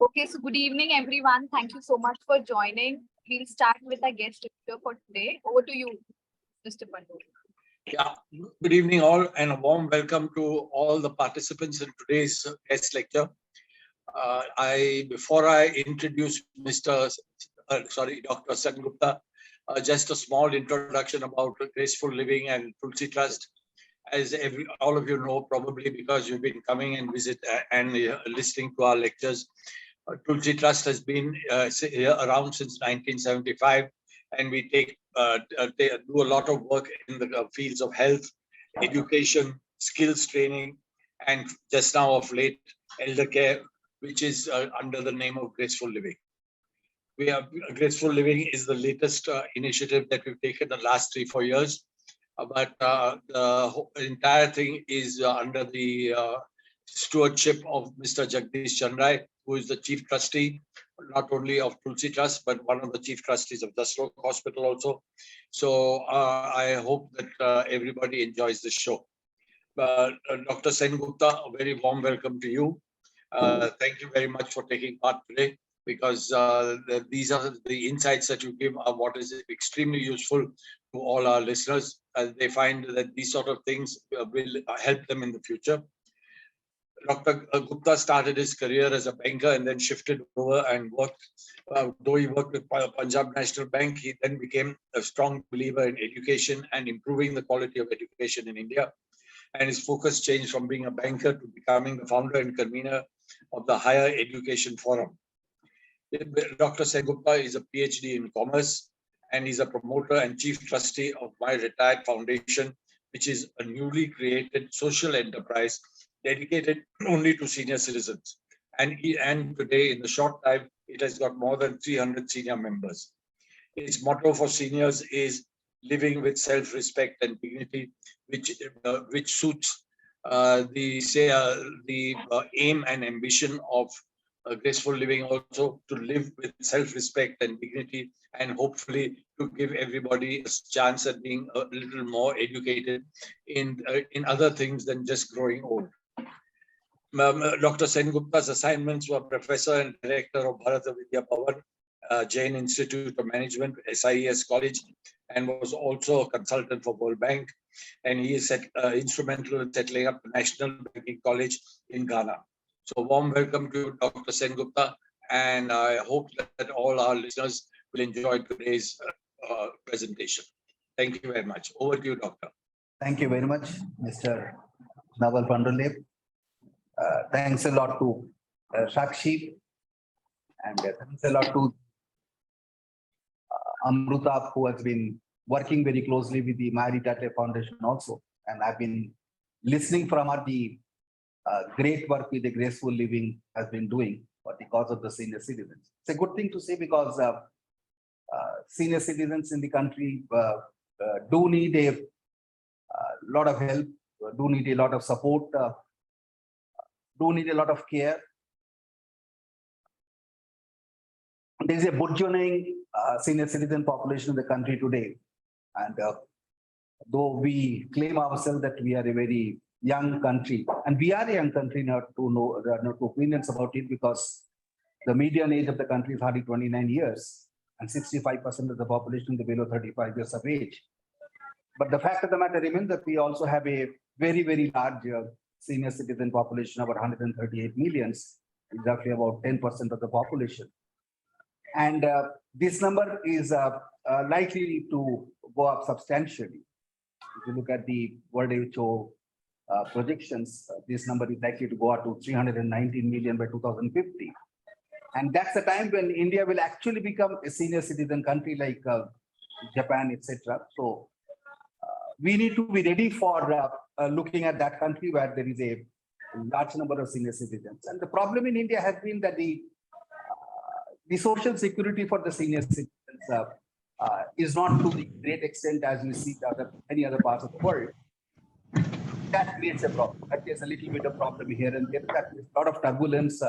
Okay, so good evening, everyone. Thank you so much for joining. We'll start with our guest lecture for today. Over to you, Mr. Pandu. Yeah, good evening all and a warm welcome to all the participants in today's guest lecture. Before I introduce Dr. Sen Gupta, just a small introduction about graceful living and Tulsi Trust. As all of you know, probably because you've been coming and listening to our lectures, Tulsi Trust has been around since 1975, and we do a lot of work in the fields of health, education, skills training, and just now of late, elder care, which is under the name of Graceful Living. Graceful Living is the latest initiative that we've taken the last 3-4 years, but the entire thing is under the stewardship of Mr. Jagdish Chandrai, who is the chief trustee, not only of Tulsi Trust, but one of the chief trustees of Jaslok Hospital also. So I hope that everybody enjoys this show. Dr. Sen Gupta, a very warm welcome to you. Thank you very much for taking part today, because these are the insights that you give are what is extremely useful to all our listeners, as they find that these sort of things will help them in the future. Dr. Gupta started his career as a banker and then shifted over and worked. Though he worked with Punjab National Bank, he then became a strong believer in education and improving the quality of education in India. And his focus changed from being a banker to becoming the founder and convener of the Higher Education Forum. Dr. Sen Gupta is a PhD in commerce, and he's a promoter and chief trustee of My Retired Foundation, which is a newly created social enterprise dedicated only to senior citizens. And today, in the short time, it has got more than 300 senior members. Its motto for seniors is living with self-respect and dignity, which suits the aim and ambition of graceful living, also to live with self-respect and dignity, and hopefully to give everybody a chance at being a little more educated in other things than just growing old. Dr. Sen Gupta's assignments were professor and director of Bharata Vidya Bhavan, Jain Institute of Management, SIES College, and was also a consultant for World Bank. And he is instrumental in settling up the National Banking College in Ghana. So warm welcome to Dr. Sen Gupta, and I hope that all our listeners will enjoy today's presentation. Thank you very much. Over to you, Doctor. Thank you very much, Mr. Naval Pandulep. Thanks a lot to Sakshi, and thanks a lot to Amruta, who has been working very closely with the My Retired Foundation also. And I've been listening from her the great work with the Graceful Living has been doing for the cause of the senior citizens. It's a good thing to say, because senior citizens in the country do need a lot of help, do need a lot of support, do need a lot of care. There is a burgeoning senior citizen population in the country today. And though we claim ourselves that we are a very young country, and we are a young country, not to opinions about it, because the median age of the country is hardly 29 years, and 65% of the population is below 35 years of age. But the fact of the matter remains that we also have a very, very large senior citizen population, about 138 millions, roughly about 10% of the population. And this number is likely to go up substantially. If you look at the World WHO projections, this number is likely to go up to 319 million by 2050. And that's the time when India will actually become a senior citizen country like Japan, etc. So we need to be ready for looking at that country where there is a large number of senior citizens. And the problem in India has been that the social security for the senior citizens is not to the great extent as we see any other parts of the world. That creates a problem. That creates a little bit of problem here and there. That is a lot of turbulence.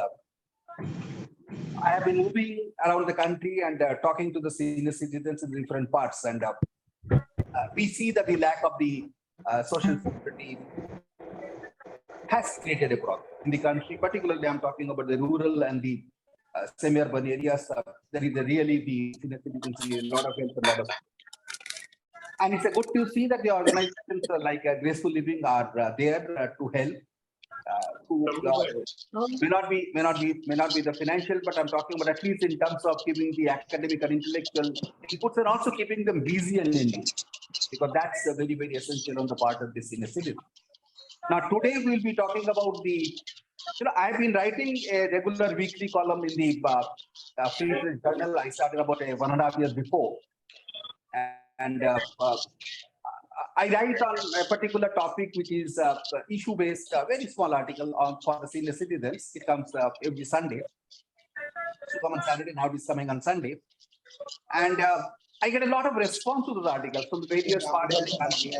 I have been moving around the country and talking to the senior citizens in different parts, and we see that the lack of the social security has created a problem in the country. Particularly, I'm talking about the rural and the semi-urban areas, there is really the senior citizens need a lot of help, a lot of. And it's a good to see that the organizations like Graceful Living are there to help. Who may not be the financial, but I'm talking about at least in terms of giving the academic and intellectual inputs and also keeping them busy and engaged, because that's very, very essential on the part of the senior citizen. Now, today we'll be talking about I've been writing a regular weekly column in the Free Press Journal. I started about 1.5 years before. And I write on a particular topic, which is issue-based, very small article for the senior citizens. It comes every Sunday. So come on Saturday, now it's coming on Sunday. And I get a lot of response to those articles from the various parts of the country.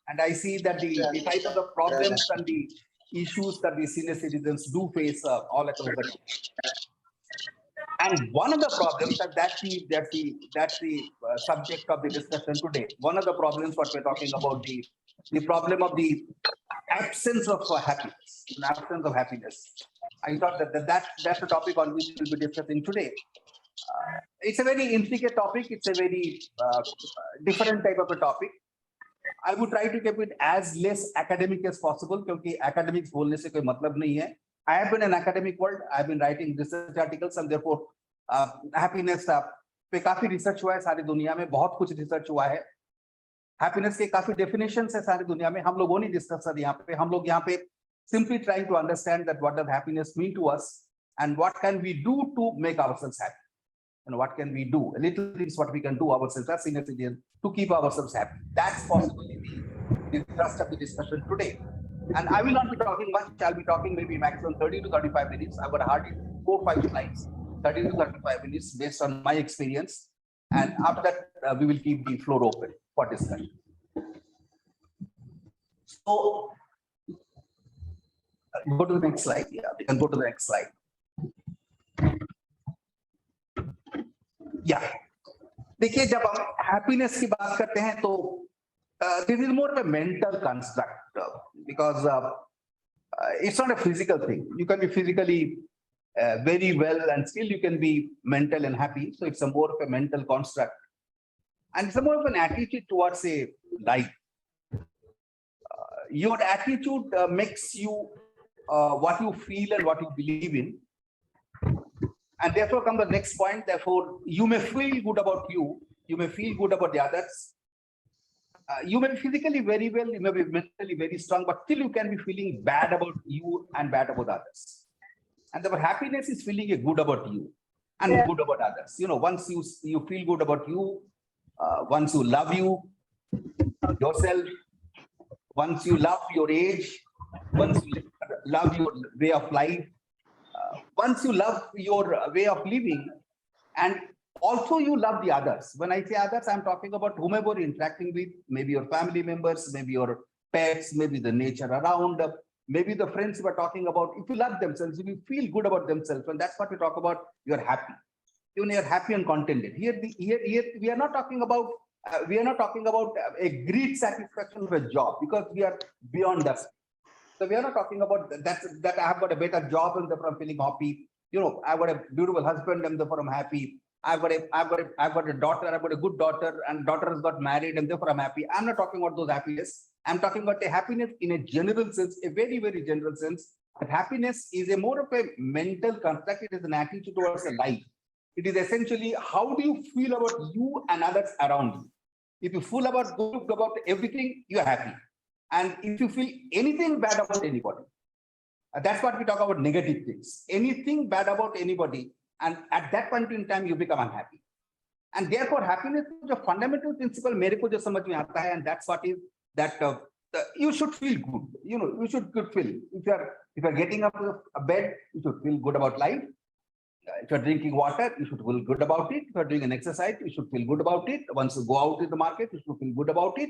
And I see that the type of the problems and the issues that the senior citizens do face all across the country. And one of the problems, and that's the subject of the discussion today. One of the problems, what we're talking about, the problem of the absence of happiness, an absence of happiness. I thought that's the topic on which we'll be discussing today. It's a very intricate topic. It's a very different type of a topic. I would try to keep it as less academic as possible, because academics बोलने से कोई मतलब नहीं है. I have been in academic world. I have been writing research articles, and therefore happiness पे काफी research हुआ है सारी दुनिया में, बहुत कुछ research हुआ है. Happiness के काफी definitions है सारी दुनिया में. हम लोग वो नहीं discuss कर यहाँ पे. हम लोग यहाँ पे simply trying to understand that what does happiness mean to us and what can we do to make ourselves happy. And what can we do? A little things what we can do ourselves as senior citizens to keep ourselves happy. That's possibly the thrust of the discussion today. And I will not be talking much. I'll be talking maybe maximum 30 to 35 minutes. I've got hardly 4 or 5 slides, 30 to 35 minutes based on my experience. And after that, we will keep the floor open for discussion. So, go to the next slide. Yeah, we can go to the next slide. Yeah. देखिए, जब हम happiness की बात करते हैं तो this is more of a mental construct because it's not a physical thing. You can be physically very well and still you can be mental and happy. So it's a more of a mental construct, and it's a more of an attitude towards a life. Your attitude makes you what you feel and what you believe in. And therefore comes the next point. Therefore, you may feel good about you. You may feel good about the others. You may be physically very well. You may be mentally very strong, but still you can be feeling bad about you and bad about others. And therefore, happiness is feeling good about you and good about others. Once you feel good about you, once you love yourself, once you love your age, once you love your way of life, once you love your way of living, and also you love the others. When I say others, I'm talking about whomever you're interacting with, maybe your family members, maybe your pets, maybe the nature around, maybe the friends we're talking about. If you love themselves, if you feel good about themselves, and that's what we talk about, you're happy. Even you're happy and contented. Here we are not talking about a great satisfaction of a job, because we are beyond that. So we are not talking about that I have got a better job and therefore I'm feeling happy. I've got a beautiful husband and therefore I'm happy. I've got a daughter, I've got a good daughter, and daughter has got married and therefore I'm happy. I'm not talking about those happiness. I'm talking about a happiness in a general sense, a very, very general sense. That happiness is a more of a mental construct. It is an attitude towards a life. It is essentially how do you feel about you and others around you. If you feel good about everything, you're happy. And if you feel anything bad about anybody, that's what we talk about, negative things. Anything bad about anybody, and at that point in time, you become unhappy. And therefore, happiness is a fundamental principle, मेरे को जो समझ में आता है, and that's what is that you should feel good. You should feel. If you're getting up a bed, you should feel good about life. If you're drinking water, you should feel good about it. If you're doing an exercise, you should feel good about it. Once you go out in the market, you should feel good about it.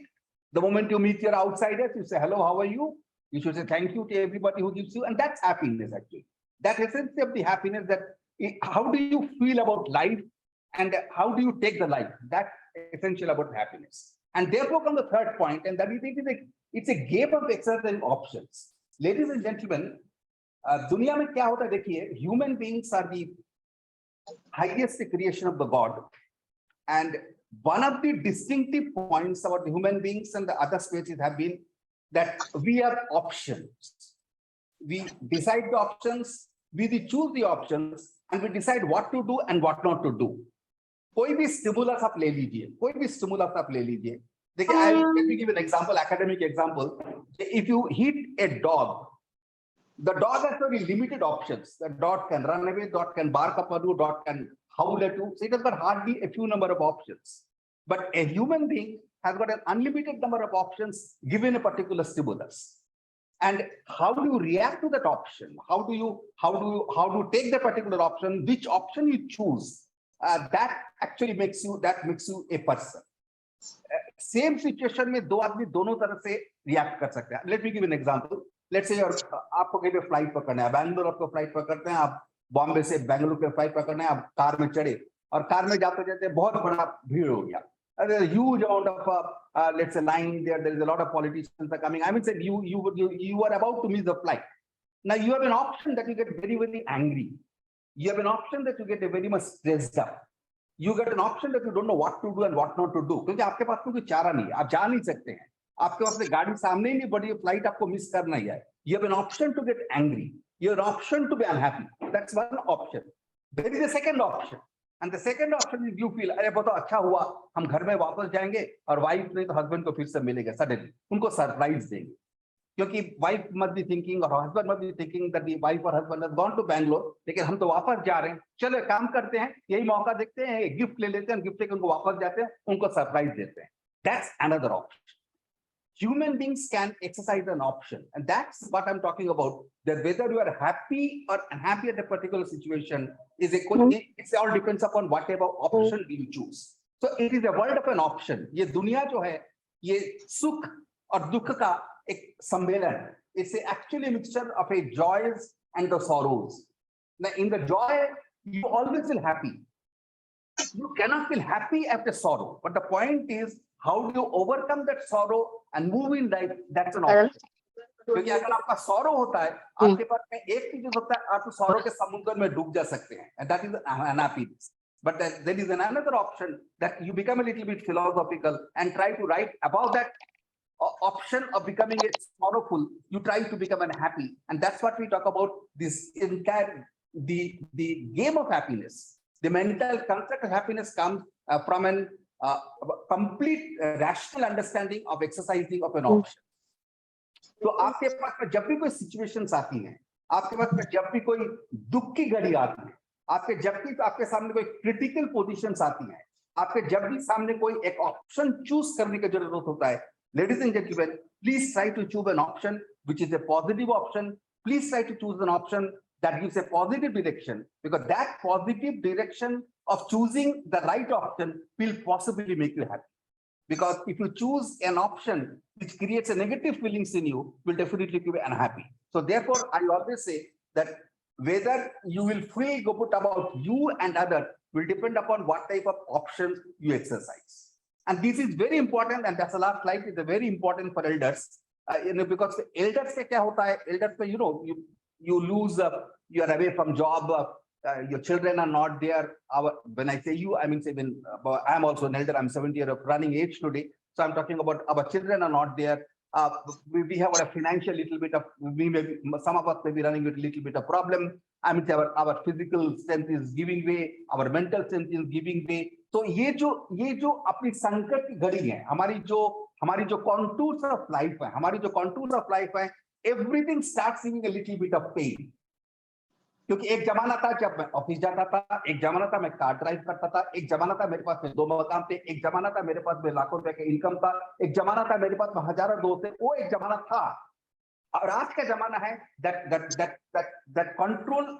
The moment you meet your outsiders, you say, hello, how are you? You should say thank you to everybody who gives you. And that's happiness, actually. That's essence of the happiness, that how do you feel about life and how do you take the life? That's essential about happiness. And therefore comes the third point, and that is it's a game of exercise options. Ladies and gentlemen, दुनिया में क्या होता है देखिए, human beings are the highest creation of the God. And one of the distinctive points about the human beings and the other species have been that we have options. We decide the options, we choose the options, and we decide what to do and what not to do. कोई भी stimulus आप ले लीजिए, कोई भी stimulus आप ले लीजिए. देखिए, let me give an example, academic example. If you hit a dog, the dog has very limited options. The dog can run away, dog can bark upon you, dog can howl at you. So it has got hardly a few number of options. But a human being has got an unlimited number of options given a particular stimulus. And how do you react to that option? How do you take the particular option? Which option you choose? That actually makes you a person. Same situation में दो आदमी दोनों तरह से react कर सकते हैं. Let me give an example. Let's say आपको कहीं पे फ्लाइट पकड़ना है, बैंगलोर आपको फ्लाइट पकड़ते हैं, आप बॉम्बे से बैंगलोर पे फ्लाइट पकड़ना है, आप कार में चढ़े और कार में जाते जाते बहुत बड़ा भीड़ हो गया. There's a huge amount of let's say line there. There is a lot of politicians are coming. I mean, say you are about to miss the flight. Now you have an option that you get very, very angry. You have an option that you get very much stressed up. You get an option that you don't know what to do and what not to do. क्योंकि आपके पास कोई चारा नहीं है, आप जा नहीं सकते हैं. आपके पास गाड़ी सामने ही नहीं बढ़ी, फ्लाइट आपको मिस करना ही है. You have an option to get angry. You have an option to be unhappy. That's one option. There is a second option. And the second option is you feel, अरे बहुत अच्छा हुआ, हम घर में वापस जाएंगे और वाइफ नहीं तो हस्बैंड को फिर से मिलेगा सडनली, उनको सरप्राइज देंगे. क्योंकि वाइफ मस्ट बी थिंकिंग और husband must be thinking that the wife और husband has gone to Bangalore, लेकिन हम तो वापस जा रहे हैं, चलो काम करते हैं, यही मौका देखते हैं, गिफ्ट ले लेते हैं, गिफ्ट लेकर उनको वापस जाते हैं, उनको सरप्राइज देते हैं. That's another option. Human beings can exercise an option, and that's what I'm talking about. That whether you are happy or unhappy at a particular situation is it all depends upon whatever option you choose. So it is a world of an option. ये दुनिया जो है, ये सुख और दुख का एक सम्मेलन है. It's actually a mixture of a joys and the sorrows. Now, in the joy, you always feel happy. You cannot feel happy after sorrow. But the point is, how do you overcome that sorrow and move in life? That's an option. क्योंकि अगर आपका sorrow होता है, आपके पास में एक चीज होता है, आप तो sorrow के समुद्र में डूब जा सकते हैं, and that is unhappiness. But there is another option that you become a little bit philosophical and try to write about that option of becoming sorrowful. You try to become unhappy, and that's what we talk about. This entire the game of happiness. The mental concept of happiness comes from an complete rational understanding of exercising of an option. तो आपके पास में जब भी कोई situations आती हैं, आपके पास में जब भी कोई दुख की घड़ी आती है, आपके सामने कोई क्रिटिकल पोजीशंस आती हैं, आपके जब भी सामने कोई एक ऑप्शन चूज करने की जरूरत होता है, ladies and gentlemen, please try to choose an option which is a positive option. Please try to choose an option that gives a positive direction, because that positive direction of choosing the right option will possibly make you happy. Because if you choose an option which creates a negative feelings in you, will definitely be unhappy. So therefore, I always say that whether you will feel good about you and other will depend upon what type of options you exercise. And this is very important, and that's the last slide. It's very important for elders, because the elders से क्या होता है? Elders पे, you lose, you are away from job, your children are not there. When I say you, I mean, I'm also an elder, I'm 70 years of running age today. So I'm talking about our children are not there. We have a financial little bit of, some of us may be running with a little bit of problem. I mean, our physical strength is giving way, our mental strength is giving way. तो ये जो अपनी संकट की घड़ी है, हमारी जो contours of life है, everything starts giving a little bit of pain. क्योंकि एक जमाना था जब मैं ऑफिस जाता था, एक जमाना था मैं कार ड्राइव करता था, एक जमाना था मेरे पास में 2 मकान थे, एक जमाना था मेरे पास में लाखों रुपए का इनकम था, एक जमाना था मेरे पास में हजारों दोस्त थे, वो एक जमाना था. और आज का जमाना है that control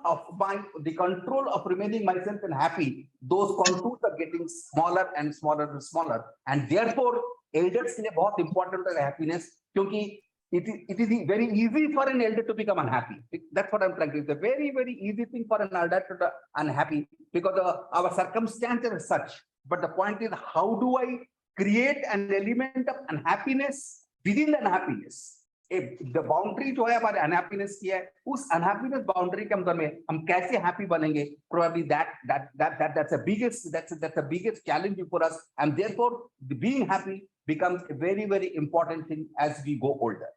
of remaining myself and happy, those contours are getting smaller and smaller and smaller, and therefore elders के लिए बहुत important है happiness, क्योंकि it is very easy for an elder to become unhappy. That's what I'm trying to say. It's a very, very easy thing for an elder to be unhappy, because our circumstances are such. But the point is, how do I create an element of unhappiness within the unhappiness? Boundary जो है हमारे unhappiness की है, उस unhappiness boundary के अंदर में हम कैसे हैप्पी बनेंगे, probably that's a biggest challenge for us, and therefore being happy becomes a very very important thing as we go older.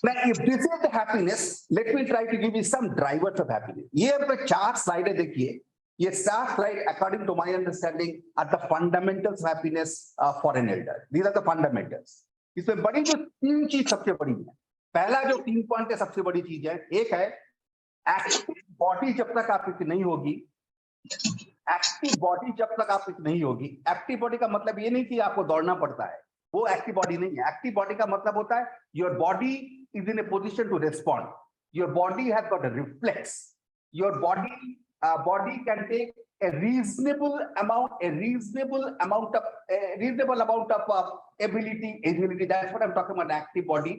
Now, if this is the happiness, let me try to give you some drivers of happiness. ये पे 4 स्लाइडें देखिए. ये 4 slide according to my understanding are the fundamentals of happiness for an elder. These are the fundamentals. इसमें बड़ी जो 3 चीज सबसे बड़ी है. पहला जो 3 पॉइंट है सबसे बड़ी चीज है, एक है एक्टिव बॉडी जब तक आपकी नहीं होगी, एक्टिव बॉडी जब तक आपकी नहीं होगी, एक्टिव बॉडी का मतलब ये नहीं कि आपको दौड़ना पड़ता है, वो एक्टिव बॉडी नहीं है. एक्टिव बॉडी का मतलब होता है your body is in a position to respond, your body has got a reflex, your body can take a reasonable amount of agility. That's what I'm talking about, active body.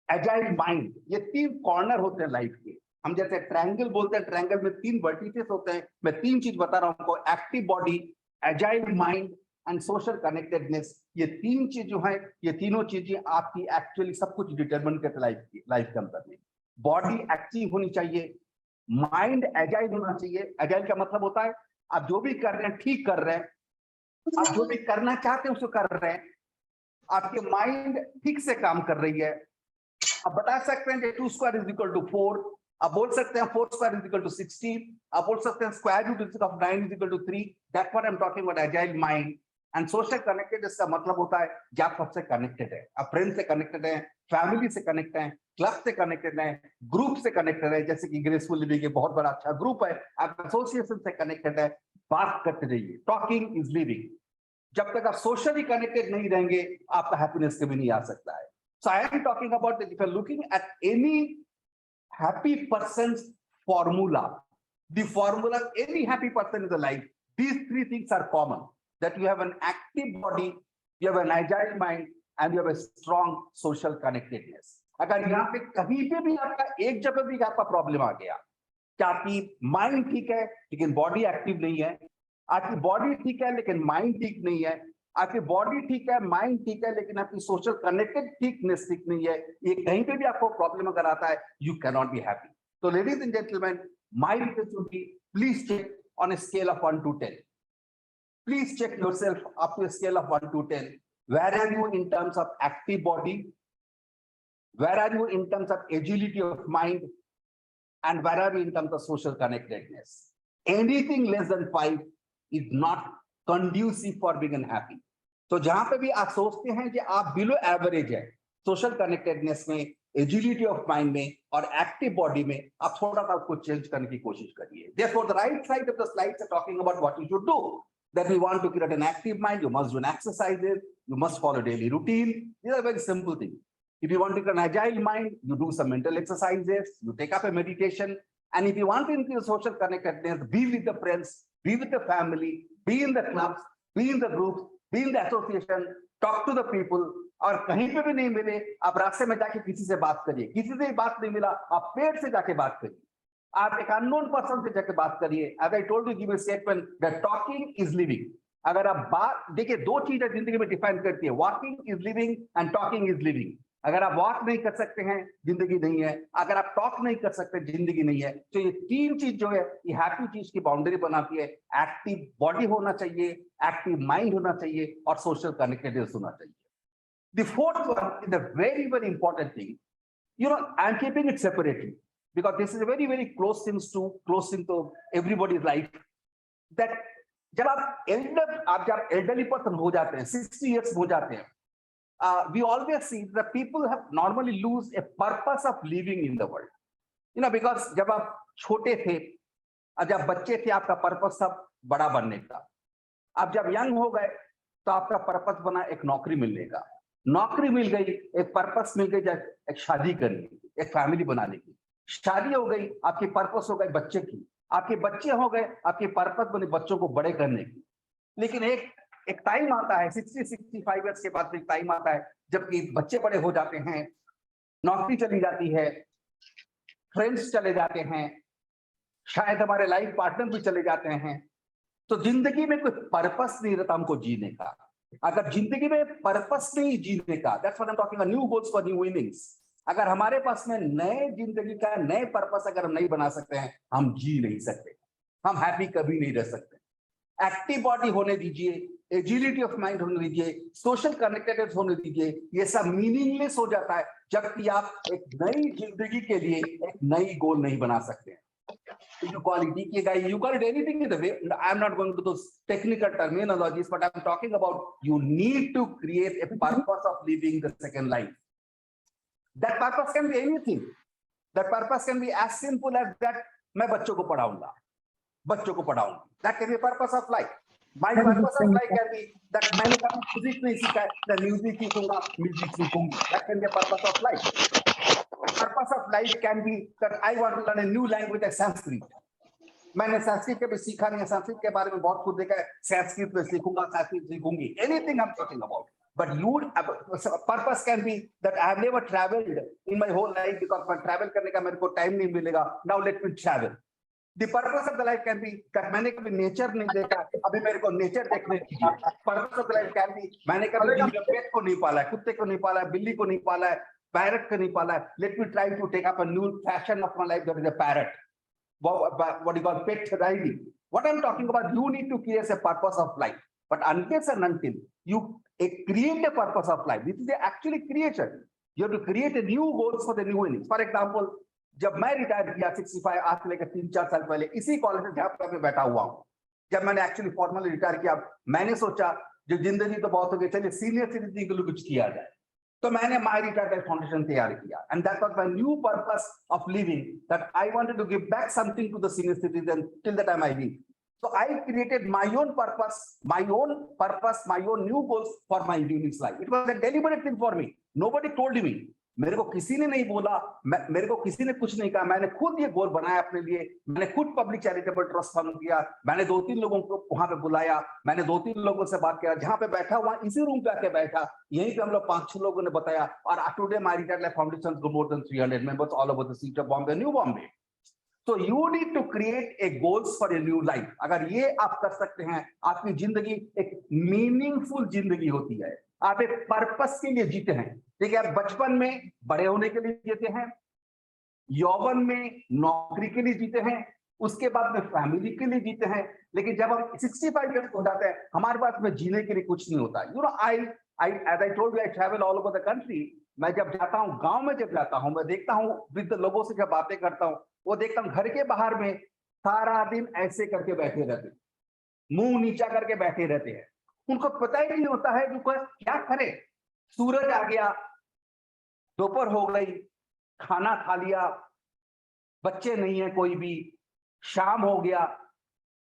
Agile mind, ये 3 corner होते हैं life के. हम जैसे triangle बोलते हैं, triangle में 3 vertices होते हैं. मैं 3 चीज बता रहा हूं आपको, active body, agile mind and social connectedness. ये 3 चीज जो है, ये तीनों चीजें आपकी एक्चुअली सब कुछ डिटरमिन करते लाइफ के अंदर में. बॉडी एक्टिव होनी चाहिए, माइंड एजाइल होना चाहिए. एजाइल का मतलब होता है आप जो भी कर रहे हैं ठीक कर रहे हैं, आप जो भी करना चाहते हैं उसको कर रहे हैं, आपके माइंड ठीक से काम कर रही है. आप बता सकते हैं कि 2 स्क्वायर इज इक्वल टू 4, आप बोल सकते हैं 4 स्क्वायर इज इक्वल टू 16, आप बोल सकते हैं square root of 9 is equal to 3. That's what I am talking about agile mind. And social connected, इसका मतलब होता है कि आप सबसे कनेक्टेड है, आप फ्रेंड से कनेक्टेड है, फैमिली से कनेक्टेड है, क्लब से कनेक्टेड है, ग्रुप से कनेक्टेड है. जैसे कि ग्रेसफुल लिविंग एक बहुत बड़ा अच्छा ग्रुप है, आप एसोसिएशन से कनेक्टेड है. बात करते रहिए, टॉकिंग इज लिविंग. जब तक आप सोशली कनेक्टेड नहीं रहेंगे आपका हैप्पीनेस कभी नहीं आ सकता है. So I am talking about if you are looking at any happy persons formula, the formula any happy person in the life, these 3 things are common, that you have an active body, you have an agile mind, and you have a strong social connectedness. अगर यहाँ पे कहीं पे भी आपका एक जगह भी आपका प्रॉब्लम आ गया कि आपकी माइंड ठीक है लेकिन बॉडी एक्टिव नहीं है, आपकी बॉडी ठीक है लेकिन माइंड ठीक नहीं है, आपकी बॉडी ठीक है, माइंड ठीक है, लेकिन आपकी सोशल कनेक्टेड ठीकनेस ठीक नहीं है, ये कहीं पे भी आपको प्रॉब्लम अगर आता है, you can not be happy. तो ladies and gentleman, my request would be, please check on a scale of 1 to 10. Please check yourself up to a scale of 1 to 10. Where are you in terms of active body? Where are you in terms of agility of mind? And where are you in terms of social connectedness? Anything less than 5 is not conducive for being unhappy. तो जहां पे भी आप सोचते हैं कि आप below average है सोशल कनेक्टेडनेस में, एजिलिटी ऑफ माइंड में और एक्टिव बॉडी में, आप थोड़ा सा उसको चेंज करने की कोशिश करिए. Therefore, the right side of the slides are talking about what you should do. That we want to create an active mind, you must do an exercises, you must follow daily routine. These are very simple things. If you want to create an agile mind, you do some mental exercises, you take up a meditation, and if you want to increase social connectedness, be with the friends, be with the family, be in the clubs, be in the groups, be in the association, talk to the people. और कहीं पे भी नहीं मिले, आप रास्ते में जाके किसी से बात करिए. किसी से बात नहीं मिला, आप पेड़ से जाके बात करिए, आप एक अननोन पर्सन से जाके बात करिए. As I told you, give a statement that talking is living. अगर आप बात देखिए, 2 चीजें जिंदगी में डिफाइन करती है, walking is living and talking is living. अगर आप वॉक नहीं कर सकते हैं, जिंदगी नहीं है. अगर आप टॉक नहीं कर सकते, जिंदगी नहीं है. तो ये 3 चीज जो है, ये हैप्पी चीज की बाउंड्री बनाती है. एक्टिव बॉडी होना चाहिए, एक्टिव माइंड होना चाहिए और सोशल कनेक्टेडनेस होना चाहिए. The 4th one is a very, very important thing. You know, I'm keeping it separately because this is a very, very close thing to everybody's life. That जब आप elderly person हो जाते हैं, 60 years हो जाते हैं, we always see that people have normally lose a purpose of living in the world. You know, because जब आप छोटे थे, जब बच्चे थे, आपका पर्पस था बड़ा बनने का. आप जब यंग हो गए तो आपका पर्पस बना एक नौकरी मिलने का. नौकरी मिल गई, एक पर्पस मिल गई, एक शादी करने की, एक फैमिली बनाने की. शादी हो गई, आपकी पर्पस हो गई बच्चे की. आपके बच्चे हो गए, आपकी पर्पस बनी बच्चों को बड़े करने की. लेकिन एक टाइम आता है, 60-65 इयर्स के बाद एक टाइम आता है जबकि बच्चे बड़े हो जाते हैं, नौकरी चली जाती है, फ्रेंड्स चले जाते हैं, शायद हमारे लाइफ पार्टनर भी चले जाते हैं. तो जिंदगी में कोई पर्पस नहीं रहता हमको जीने का. अगर जिंदगी में पर्पस नहीं जीने का, that's what I am talking, new goals for new innings. अगर हमारे पास में नए जिंदगी का नए पर्पस अगर हम नहीं बना सकते हैं, हम जी नहीं सकते, हम हैप्पी कभी नहीं रह सकते। एक्टिव बॉडी होने दीजिए, एजिलिटी ऑफ माइंड होने दीजिए, सोशल कनेक्टेडनेस होने दीजिए, ये सब मीनिंगलेस हो जाता है जबकि आप एक नई जिंदगी के लिए एक नई गोल नहीं बना सकते हैं। You call it ikigai, you call it anything in the way. I'm not going to those technical terminologies, but I'm talking about you need to create a purpose of living the second life. That purpose can be anything. That purpose can be as simple as that मैं बच्चों को पढ़ाऊंगा, बच्चों को पढ़ाऊंगा. That can be a purpose of life. My purpose of life can be that मैंने कभी music नहीं सीखा है, मैं म्यूजिक सीखूंगा, म्यूजिक सीखूंगी. That can be a purpose of life. Purpose of life can be that I want to learn a new language like Sanskrit. मैंने संस्कृत के भी सीखा नहीं है, संस्कृत के बारे में बहुत कुछ देखा है, संस्कृत में सीखूंगा, Sanskrit सीखूंगी. Anything I'm talking about. But purpose can be that I have never traveled in my whole life because मैं travel करने का मेरे को time नहीं मिलेगा. Now let me travel. The purpose of the life can be that मैंने कभी nature नहीं देखा, अभी मेरे को nature देखने दीजिए. Purpose of the life can be मैंने कभी पेट को नहीं पाला है, कुत्ते को नहीं पाला है, बिल्ली को नहीं पाला है, parrot को नहीं पाला है. Let me try to take up a new fashion of my life that is a parrot. What you call pet riding. What I'm talking about, you need to create a purpose of life. But unless and until you create a purpose of life, this is actually creation. You have to create a new goals for the new innings. For example, जब मैं retire किया 65 आज से लेकर 3-4 साल पहले इसी college में जहाँ पे बैठा हुआ हूँ, जब मैंने एक्चुअली फॉर्मली रिटायर किया, मैंने सोचा जो जिंदगी तो बहुत हो गई, चलिए सीनियर सिटीजन के लिए कुछ किया जाए. तो मैंने माय रिटायर्ड फाउंडेशन तैयार किया, and that was my new purpose of living, that I wanted to give back something to the senior citizen till the time I live. So I created my own purpose, my own new goals for my unique life. It was a deliberate thing for me. Nobody told me. मेरे को किसी ने नहीं बोला, मेरे को किसी ने कुछ नहीं कहा, मैंने खुद ये गोल बनाया अपने लिए. मैंने खुद पब्लिक चैरिटेबल ट्रस्ट फॉर्म किया, मैंने 2-3 लोगों को वहां पे बुलाया, मैंने 2-3 लोगों से बात किया, जहां पे बैठा हुआ इसी रूम पे आके बैठा, यहीं पे हम लोग 5-6 लोगों ने बताया. और today my retired life foundation go more than 300 members all over the city of Bombay, new Bombay. So you need to create a goals for a new life. अगर ये आप कर सकते हैं, आपकी जिंदगी एक मीनिंगफुल जिंदगी होती है. आप एक पर्पस के लिए जीते हैं. देखिए, आप बचपन में बड़े होने के लिए जीते हैं, यौवन में नौकरी के लिए जीते हैं, उसके बाद में फैमिली के लिए जीते हैं. लेकिन जब हम 65 ईयर्स हो जाते हैं, हमारे पास में जीने के लिए कुछ नहीं होता. You know, as I told you, I travel all over the country. मैं जब जाता हूँ, गांव में जब जाता हूँ, मैं देखता हूँ वृद्ध लोगों से जब बातें करता हूँ, वो देखता हूँ घर के बाहर में सारा दिन ऐसे करके बैठे रहते हैं, मुंह नीचा करके बैठे रहते हैं. उनको पता ही नहीं होता है कि क्या करे. सूरज आ गया, दोपहर हो गई, खाना खा लिया, बच्चे नहीं है कोई भी, शाम हो गया,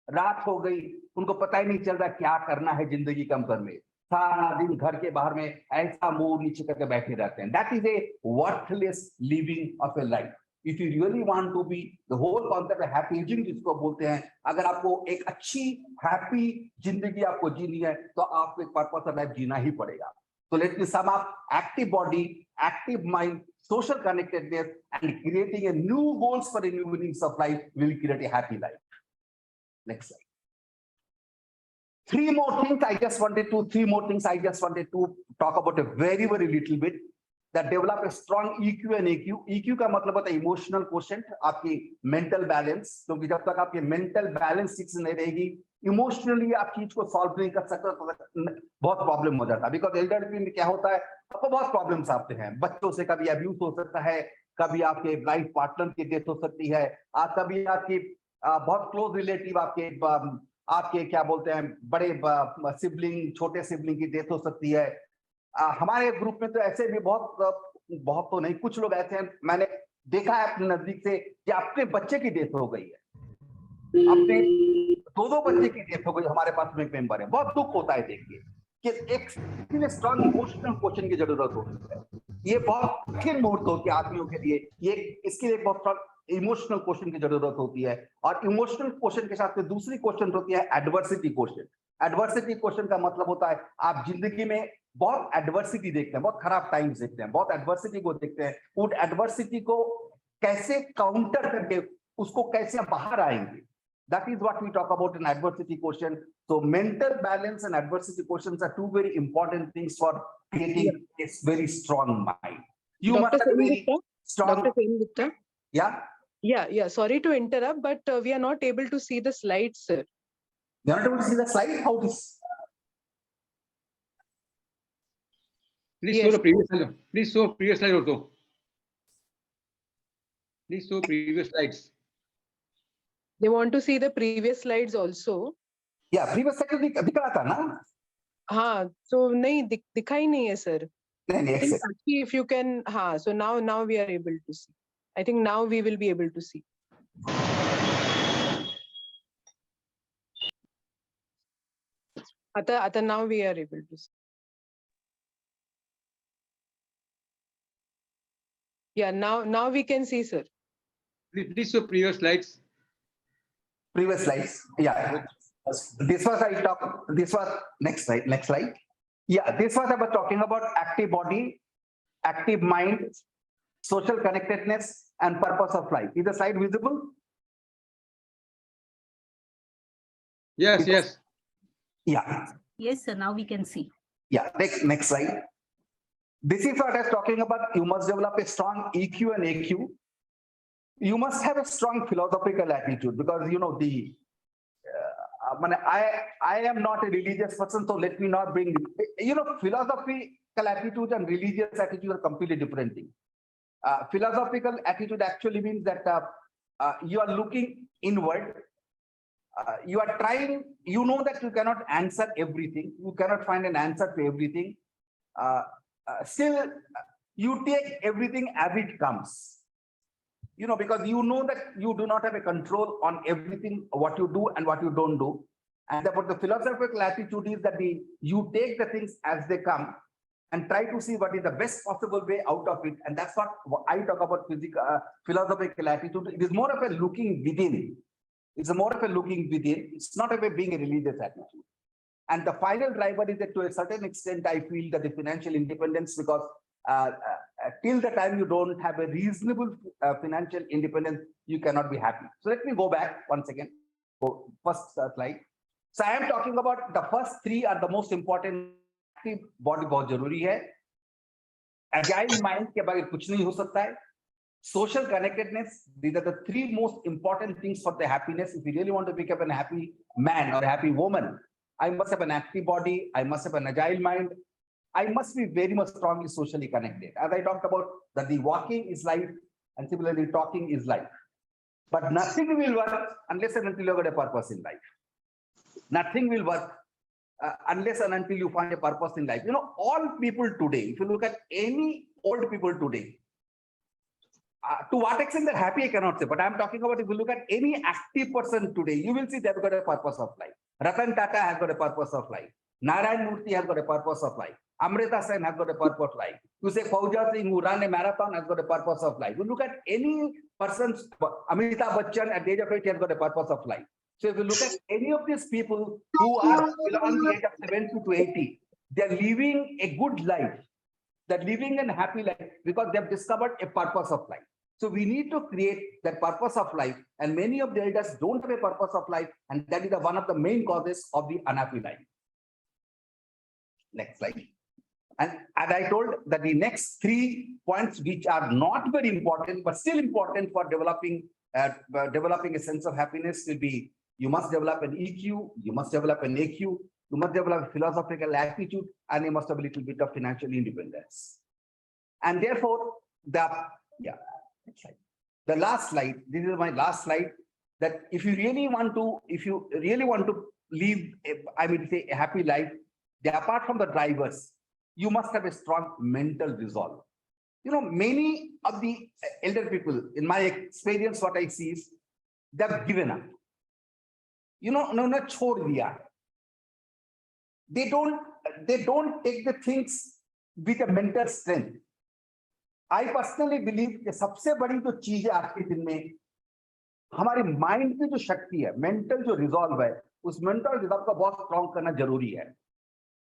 रात हो गई, उनको पता ही नहीं चल रहा क्या करना है जिंदगी कम कर में. सारा दिन घर के बाहर में ऐसा मुंह नीचे करके बैठे रहते हैं. That is a worthless living of A life. If you really want to be the whole concept of happy aging जिसको बोलते हैं, अगर आपको एक अच्छी हैप्पी जिंदगी आपको जीनी है, तो आपको एक पर्पस ऑफ लाइफ जीना ही पड़ेगा. So let me sum up: active body, active mind, social connectedness, and creating a new goals for the new innings of life will create a happy life. Next slide. Three more things I just wanted to talk about a very little bit. That develop a strong EQ and AQ. EQ का मतलब होता है emotional quotient, आपकी mental balance. क्योंकि जब तक आपकी mental balance ठीक से नहीं रहेगी, इमोशनली आप चीज को सॉल्व नहीं कर सकते, तो बहुत प्रॉब्लम हो जाता है. बिकॉज एल्डरली में क्या होता है, आपको बहुत प्रॉब्लम्स आते हैं. बच्चों से कभी अब्यूज हो सकता है, कभी आपके लाइफ पार्टनर की डेथ हो सकती है, कभी आपकी बहुत क्लोज रिलेटिव आपके क्या बोलते हैं बड़े सिबलिंग, छोटे सिबलिंग की डेथ हो सकती है. हमारे ग्रुप में तो ऐसे भी बहुत तो नहीं, कुछ लोग ऐसे हैं मैंने देखा है अपने नजदीक से कि अपने बच्चे की डेथ हो गई है, अपने 2 बच्चे की डेथ हो गई. हमारे पास में एक मेंबर है, बहुत दुख होता है देख के कि एक स्ट्रॉन्ग इमोशनल क्वेश्चन की जरूरत होती है. ये बहुत कठिन मुहूर्त होती है आदमियों के लिए, ये इसके लिए बहुत स्ट्रॉन्ग इमोशनल क्वेश्चन की जरूरत होती है. और इमोशनल क्वेश्चन के साथ में दूसरी क्वेश्चन होती है एडवर्सिटी क्वेश्चन. एडवर्सिटी क्वेश्चन का मतलब होता है आप जिंदगी में बहुत एडवर्सिटी देखते हैं, बहुत खराब टाइम्स देखते हैं, बहुत एडवर्सिटी को देखते हैं. उन एडवर्सिटी को कैसे काउंटर करके उसको कैसे बाहर आएंगे, That is what we talk about in adversity quotient. So mental balance and adversity quotients are two very important things for creating a very strong mind. You must Dr. have a Sen very Gupta, strong, Dr. Sen Gupta. yeah. Yeah. Sorry to interrupt, but we are not able to see the slides, sir. You're not able to see the slide? How this? Please Yes. show the previous slide. Please show previous slide also. Please show previous slides. They want to see the previous slides also. Yeah, previous slide दिख रहा था ना? हाँ, so नहीं दिखाई नहीं है, sir. नहीं, I think excellent. actually if you can, हाँ, so now we are able to see. I think now we will be able to see. आता now we are able to see. Yeah, now we can see, sir. Please show previous slides. Previous slides. Yeah. This was I talk. This was next slide. Next slide. Yeah, this was I was talking about active body, active mind, social connectedness, and purpose of life. Is the slide visible? Yes, yes. Yeah. Yes, sir. Now we can see. Yeah. Next slide. This is what I was talking about. You must develop a strong EQ and AQ. You must have a strong philosophical attitude because you know the. I am not a religious person, so let me not bring. You know, philosophical attitude and religious attitude are completely different things. Philosophical attitude actually means that you are looking inward. You are trying. You know that you cannot answer everything. You cannot find an answer to everything. Still, you take everything as it comes. You know, because you know that you do not have a control on everything, what you do and what you don't do. And therefore, the philosophical attitude is that you take the things as they come and try to see what is the best possible way out of it. And that's what I talk about philosophical attitude. It is more of a looking within. It's more of a looking within. It's not about being a religious attitude. And the final driver is that to a certain extent, I feel that the financial independence, because till the time you don't have a reasonable financial independence, you cannot be happy. So let me go back once again. First slide. So I am talking about the first three are the most important. Active body बहुत जरूरी है. Agile mind के बगैर कुछ नहीं हो सकता है. Social connectedness. These are the three most important things for the happiness. If you really want to become a happy man or a happy woman, I must have an active body. I must have an agile mind. I must be very much strongly socially connected. As I talked about, that the walking is life and similarly talking is life. But nothing will work unless and until you get a purpose in life. Nothing will work unless and until you find a purpose in life. You know, all people today, if you look at any old people today, to what extent they're happy, I cannot say. But I'm talking about if you look at any active person today, you will see they've got a purpose of life. Ratan Tata has got a purpose of life. Narayan Murthy has got a purpose of life. Amrita Sen has got a purpose of life. You say Fauja Singh, who ran a marathon, has got a purpose of life. You look at any person's, Amitabh Bachchan at the age of 80 has got a purpose of life. So if you look at any of these people who are on the age of 70 to 80, they're living a good life. They're living a happy life because they've discovered a purpose of life. So we need to create that purpose of life. And many of the elders don't have a purpose of life. And that is one of the main causes of the unhappy life. Next slide. And as I told that the next 3 points, which are not very important, but still important for developing a sense of happiness, will be you must develop an EQ, you must develop an AQ, you must develop a philosophical attitude, and you must have a little bit of financial independence. And therefore, the last slide, this is my last slide, that if you really want to live, a happy life, apart from the drivers, you must have a strong mental resolve. You know, many of the elder people, in my experience, what I see is they've given up. You know, chhod diya. They don't take the things with a mental strength. I personally believe कि सबसे बड़ी जो चीज है आज के दिन में हमारे माइंड की जो शक्ति है, मेंटल जो रिजॉल्व है, उस मेंटल रिजॉल्व का बहुत स्ट्रॉन्ग करना जरूरी है.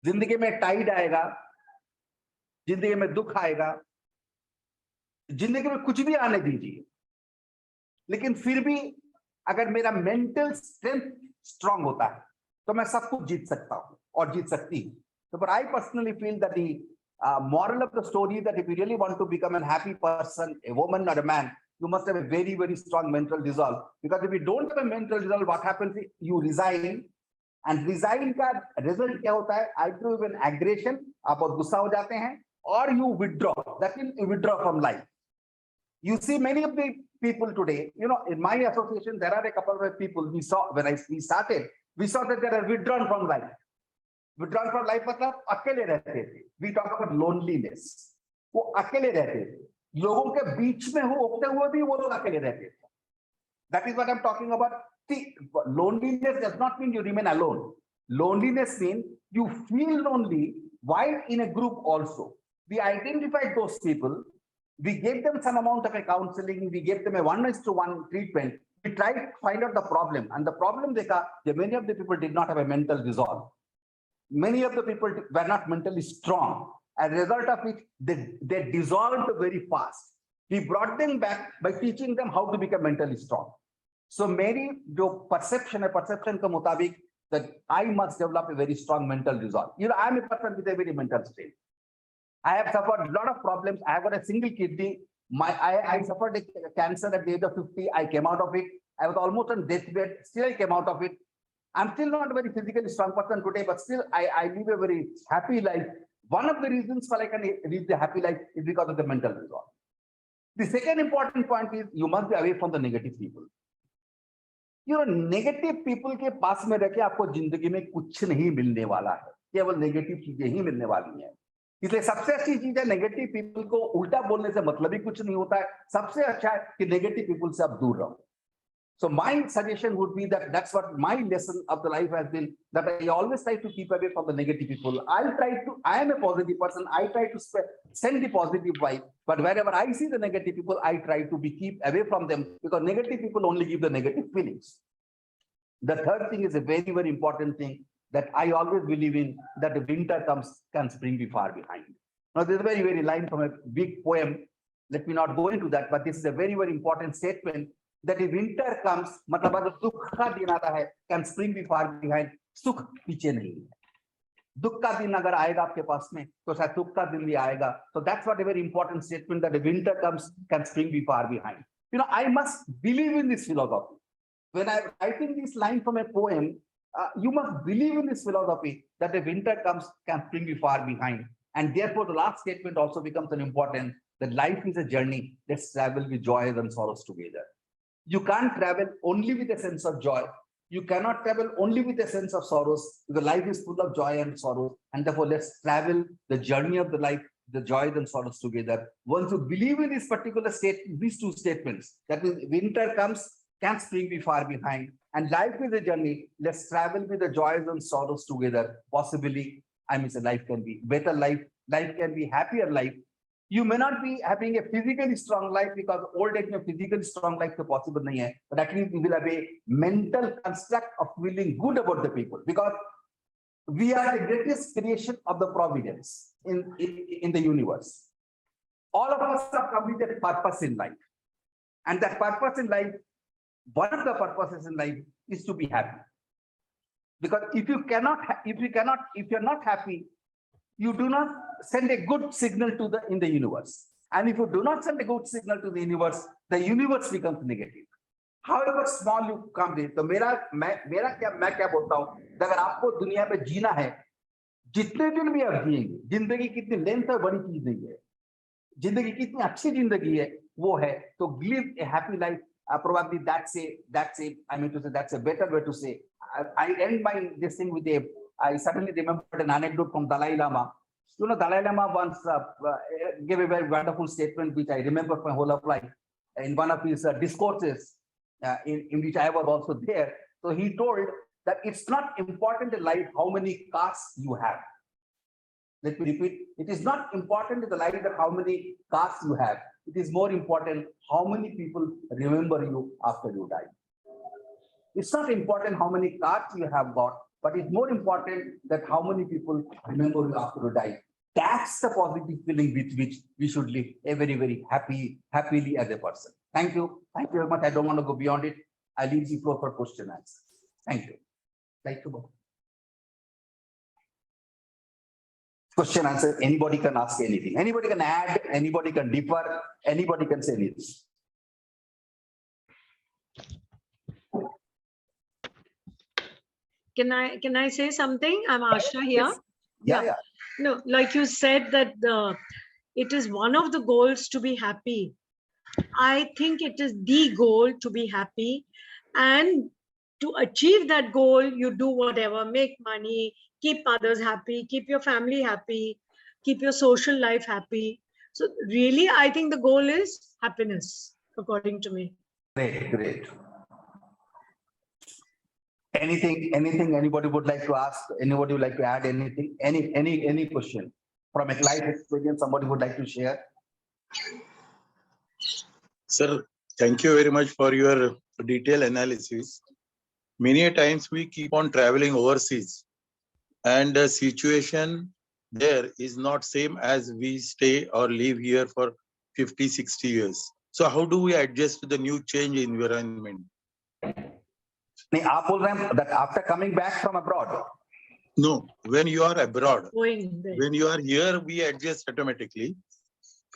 जिंदगी में टाइड आएगा, जिंदगी में दुख आएगा, जिंदगी में कुछ भी आने दीजिए, लेकिन फिर भी अगर मेरा मेंटल स्ट्रेंथ स्ट्रांग होता है तो मैं सब कुछ जीत सकता हूँ और जीत सकती हूँ. So, but I personally feel that the moral of the story is that if you really want to become a happy person, a woman or a man, you must have a very, very strong mental resolve. Because if you don't have a mental resolve, what happens is you resign, and resign का result क्या होता है? Either even aggression, आप बहुत गुस्सा हो जाते हैं, or you withdraw. That means you withdraw from life. You see many of the people today, you know, in my association, there are a couple of people we saw when we started, we saw that they are withdrawn from life. Withdrawn from life मतलब अकेले रहते थे. We talk about loneliness. वो अकेले रहते थे. लोगों के बीच में होते हुए भी वो लोग अकेले रहते थे. That is what I'm talking about. See, loneliness does not mean you remain alone. Loneliness means you feel lonely while in a group also. We identified those people. We gave them some amount of a counseling. We gave them a 1:1 treatment. We tried to find out the problem. And the problem that many of the people did not have a mental resolve. Many of the people were not mentally strong. As a result of it, they dissolved very fast. We brought them back by teaching them how to become mentally strong. So मेरी जो perception है, perception के मुताबिक that I must develop a very strong mental resolve. You know, I am a person with a very mental state. I have suffered a lot of problems. I have got a single kidney. I suffered a cancer at the age of 50. I came out of it. I was almost on deathbed. Still, I came out of it. I'm still not a very physically strong person today, but still, I live a very happy life. One of the reasons why I can live the happy life is because of the mental resolve. The second important point is you must be away from the negative people. You know, negative people के पास में रह के आपको जिंदगी में कुछ नहीं मिलने वाला है. केवल नेगेटिव चीजें ही मिलने वाली हैं. इसलिए सबसे अच्छी चीज है नेगेटिव पीपल को उल्टा बोलने से मतलब ही कुछ नहीं होता है. सबसे अच्छा है कि नेगेटिव पीपल से आप दूर रहो. So my suggestion would be that that's what my lesson of the life has been, that I always try to keep away from the negative people. I am a positive person. I try to send the positive vibe, but wherever I see the negative people, I try to keep away from them, because negative people only give the negative feelings. The third thing is a very, very important thing that I always believe in, that the winter comes, can spring be far behind. Now, this is a very, very line from a big poem. Let me not go into that, but this is a very, very important statement. That if winter comes, मतलब अगर दुख का दिन आता है, can spring be far behind, सुख पीछे नहीं है. दुख का दिन अगर आएगा आपके पास में, तो शायद सुख का दिन भी आएगा. So that's what a very important statement, that if winter comes, can spring be far behind. You know, I must believe in this philosophy. When I'm writing this line from a poem, you must believe in this philosophy that if winter comes, can spring be far behind. And therefore, the last statement also becomes an important, that life is a journey. Let's travel with joys and sorrows together. You can't travel only with a sense of joy. You cannot travel only with a sense of sorrows. The life is full of joy and sorrow. And therefore, let's travel the journey of the life, the joys and sorrows together. Once you believe in this particular state, these two statements, that means winter comes, can spring be far behind, and life is a journey. Let's travel with the joys and sorrows together. Possibly, I mean, life can be better life. Life can be happier life. You may not be having a physically strong life, because old age में physically strong life तो possible नहीं है, but at least you will have a mental construct of feeling good about the people, because we are the greatest creation of the providence in the universe. All of us have completed purpose in life, and that purpose in life, one of the purposes in life is to be happy. Because if you're not happy, you do not send a good signal to in the universe. And if you do not send a good signal to the universe becomes negative. However small you come in, तो मैं क्या बोलता हूँ, अगर आपको दुनिया पे जीना है, जितने दिन भी आप जिएंगे, जिंदगी कितनी लेंथ है बड़ी चीज नहीं है, जिंदगी कितनी अच्छी जिंदगी है वो है, तो live a happy life. Probably that's a better way to say. I end this thing with I suddenly remembered an anecdote from Dalai Lama. You know, Dalai Lama once gave a very wonderful statement, which I remember for my whole of life, in one of his discourses, in which I was also there. So he told that it's not important in life how many casts you have. Let me repeat, it is not important in the life that how many casts you have. It is more important how many people remember you after you die. It's not important how many cards you have got, but it's more important that how many people remember you after you die. That's the positive feeling with which we should live a very, very happily as a person. Thank you. Thank you very much. I don't want to go beyond it. I leave the floor for question answer. Thank you. Like to go. Question answer. Anybody can ask anything. Anybody can add. Anybody can differ. Anybody can say anything. Can I say something? I'm Asha here. Yeah. No, like you said that it is one of the goals to be happy. I think it is the goal to be happy, and to achieve that goal, you do whatever, make money, keep others happy, keep your family happy, keep your social life happy. So really, I think the goal is happiness, according to me. Great. Anything anybody would like to ask? Anybody would like to add anything? Any question from a life experience somebody would like to share? Sir, thank you very much for your detailed analysis. Many a times we keep on traveling overseas and the situation there is not same as we stay or live here for 50, 60 years. So how do we adjust to the new change environment? नहीं आप बोल रहे हैं that after coming back from abroad. No, when you are abroad, Going there. when you are here, we adjust automatically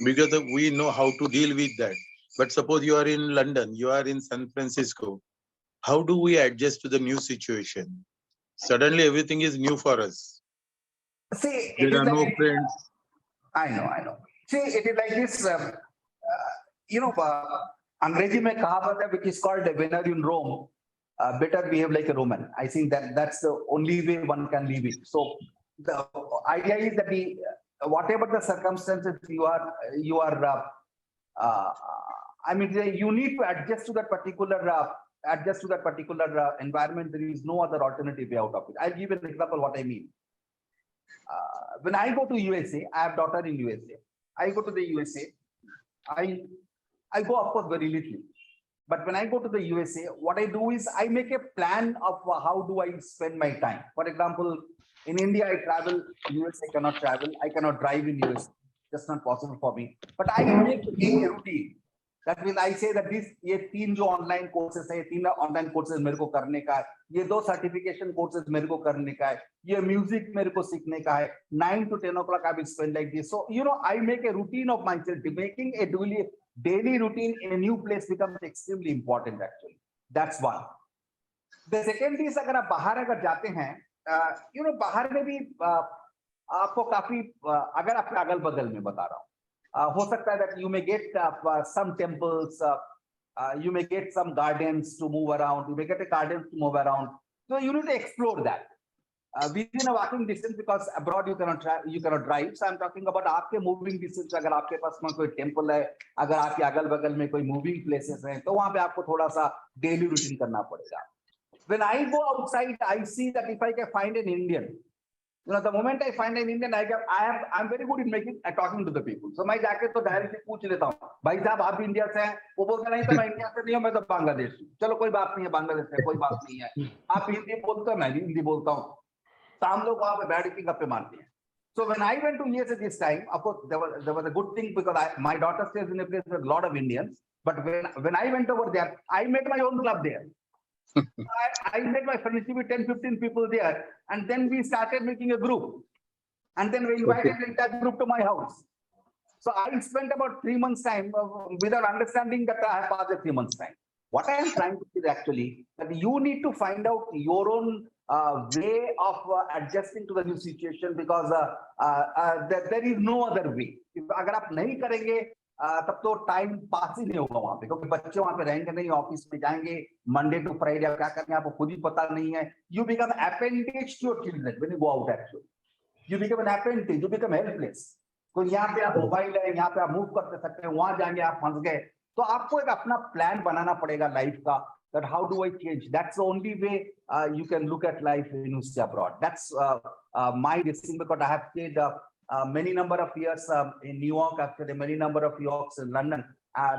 because we know how to deal with that. But suppose you are in London, you are in San Francisco, how do we adjust to the new situation? Suddenly everything is new for us. See, There are no friends. I know. See, it is like this. अंग्रेजी में कहावत है which is called when you're in Rome, better behave like a Roman. I think that's the only way one can live it. So the idea is that whatever the circumstances you are you need to adjust to that particular environment. There is no other alternative way out of it. I'll give an example what I mean. When I go to USA, I have daughter in USA. I go to the USA. I go, of course, very little. But when I go to the USA, what I do is I make a plan of how do I spend my time. For example, in India, I travel. US, I cannot travel. I cannot drive in US. Just not possible for me. But I make a routine. That means I say that ये 3 जो online courses है, 3 online courses मेरे को करने का है, ये 2 certification courses मेरे को करने का है, ये music मेरे को सीखने का है, 9 to 10 o'clock I will spend like this. So I make a routine of myself. Making a daily routine in a new place becomes extremely important actually. That's one. The second is अगर आप बाहर अगर जाते हैं, बाहर में भी आपको काफी अगर आपके अगल बगल में बता रहा हूँ. हो सकता है that you may get some temples, you may get some gardens to move around, you may get a garden to move around. So you need to explore that. Within a walking distance, because abroad you cannot drive. So I'm talking about आपके moving distance. अगर आपके पास में कोई temple है, अगर आपके अगल बगल में कोई moving places हैं, तो वहाँ पे आपको थोड़ा सा daily routine करना पड़ेगा. When I go outside, I see that if I can find an Indian, the moment I find an Indian, I'm very good in talking to the people. So मैं जाके तो directly पूछ लेता हूँ, भाई साहब आप इंडिया से हैं? वो बोलता नहीं तो मैं इंडिया से नहीं हूँ, मैं तो बांग्लादेश हूँ. चलो कोई बात नहीं है, बांग्लादेश से कोई बात नहीं है. आप हिंदी बोलते हो, मैं भी हिंदी बोलता हूँ. तो हम लोग वहाँ पे बैठ के गप्पे मारते हैं. So when I went to USA this time, of course there was a good thing because my daughter stays in a place with a lot of Indians. But when I went over there, I made my own club there. I made my friends with 10-15 people there, and then we started making a group, and then we invited that group to my house. So I spent about 3 months time without understanding that I have passed the 3 months time. What I am trying to say is actually that you need to find out your own way of adjusting to the new situation, because there is no other way. If अगर आप नहीं करेंगे तब तो time pass ही नहीं होगा वहां पे, क्योंकि बच्चे वहां पे रहेंगे नहीं, ऑफिस में जाएंगे, मंडे टू फ्राइडे आप क्या करेंगे आपको खुद ही पता नहीं है. You become appendage to your children when you go out. Actually you become an appendage, you become helpless. तो यहाँ पे आप मोबाइल है, यहाँ पे आप मूव कर सकते हैं, वहां जाएंगे आप फंस गए. तो आपको एक अपना प्लान बनाना पड़ेगा लाइफ का, that how do I change. That's the only way you can look at life when you stay abroad. That's my decision, because I have stayed many number of years in New York, actually many number of years in London.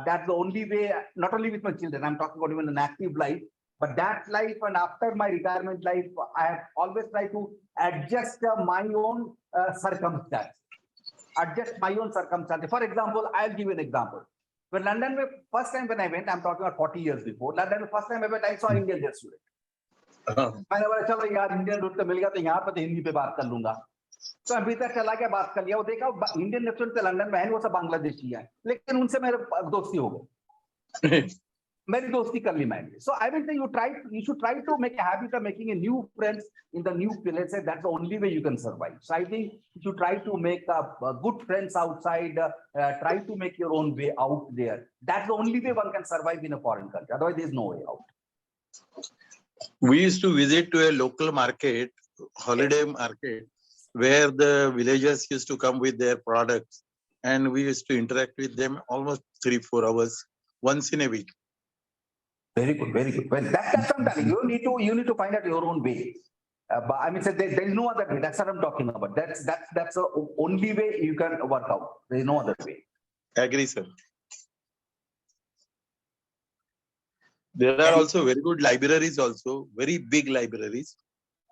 That's the only way, not only with my children, I'm talking about even an active life, but that life and after my retirement life, I have always tried to adjust my own circumstance. Adjust my own circumstances. For example, I'll give you an example. When London, first time when I went, I'm talking about 40 years before. London, first time I went, I saw Indian restaurant. मैंने बोला चलो यार Indian root तो मिल गया तो यहाँ पे तो हिंदी पे बात कर लूंगा. तो मैं भीतर चला गया, बात कर लिया. वो देखा इंडियन रेस्टोरेंट तो लंदन में है, वो सब बांग्लादेशी है, लेकिन उनसे मेरे दोस्ती हो गई. मेरी दोस्ती कर ली मैंने. So I will say you should try to make a habit of making a new friends in the new places. That's the only way you can survive. So I think you should try to make good friends outside. Try to make your own way out there. That's the only way one can survive in a foreign country. Otherwise, there's no way out. We used to visit to a local market, holiday market, where the villagers used to come with their products, and we used to interact with them almost 3-4 hours once in a week. Very good, very good. Well, that's something you need to find out your own way. But I mean, so there is no other way. That's what I'm talking about. That's the only way you can work out. There is no other way. Agree, sir. There are also very good libraries, also very big libraries,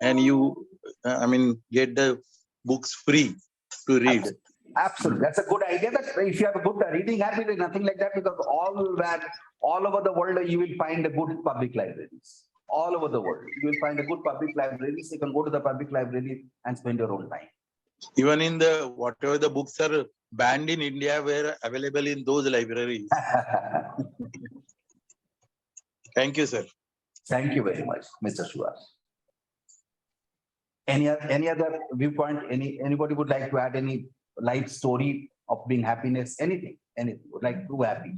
and you, I mean, get the books free to read. Absolutely, that's a good idea. That if you have a good reading habit, there's nothing like that, because all over the world you will find a good public libraries. All over the world you will find a good public libraries. You can go to the public library and spend your own time. Even in the whatever the books are banned in India were available in those libraries. Thank you, sir. Thank you very much, Mr. Suhas. Any other viewpoint? Anybody would like to add any life story of being happiness? Anything would like to happy?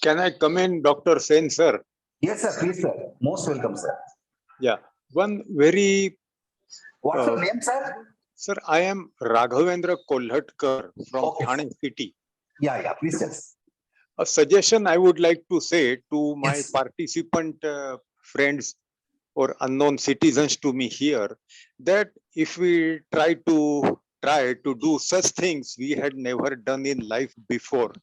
Can I come in, Dr. Sen, sir? Yes, sir. Please, sir. Most welcome, sir. Yeah. One very. What's your name, sir? Sir, I am Raghavendra Kolhatkar from Okay. Thane City. Yeah. Please, sir. A suggestion I would like to say to my Yes. participant friends or unknown citizens to me here, that if we try to do such things we had never done in life before,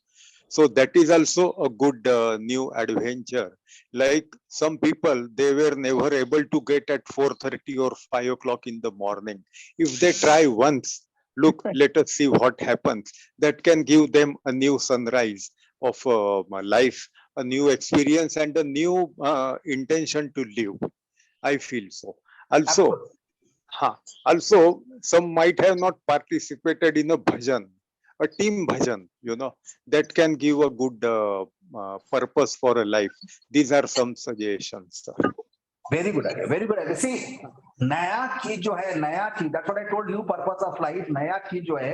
so that is also a good new adventure. Like some people, they were never able to get at 4:30 or 5 o'clock in the morning. If they try once, look, let us see what happens. That can give them a new sunrise of life, a new experience, and a new intention to live. I feel so. Also, some might have not participated in a bhajan, a team bhajan, that can give a good purpose for a life. These are some suggestions, sir. Very good idea. Very good idea. See, नया चीज जो है, नया चीज. That's what I told you. Purpose of life. नया चीज जो है,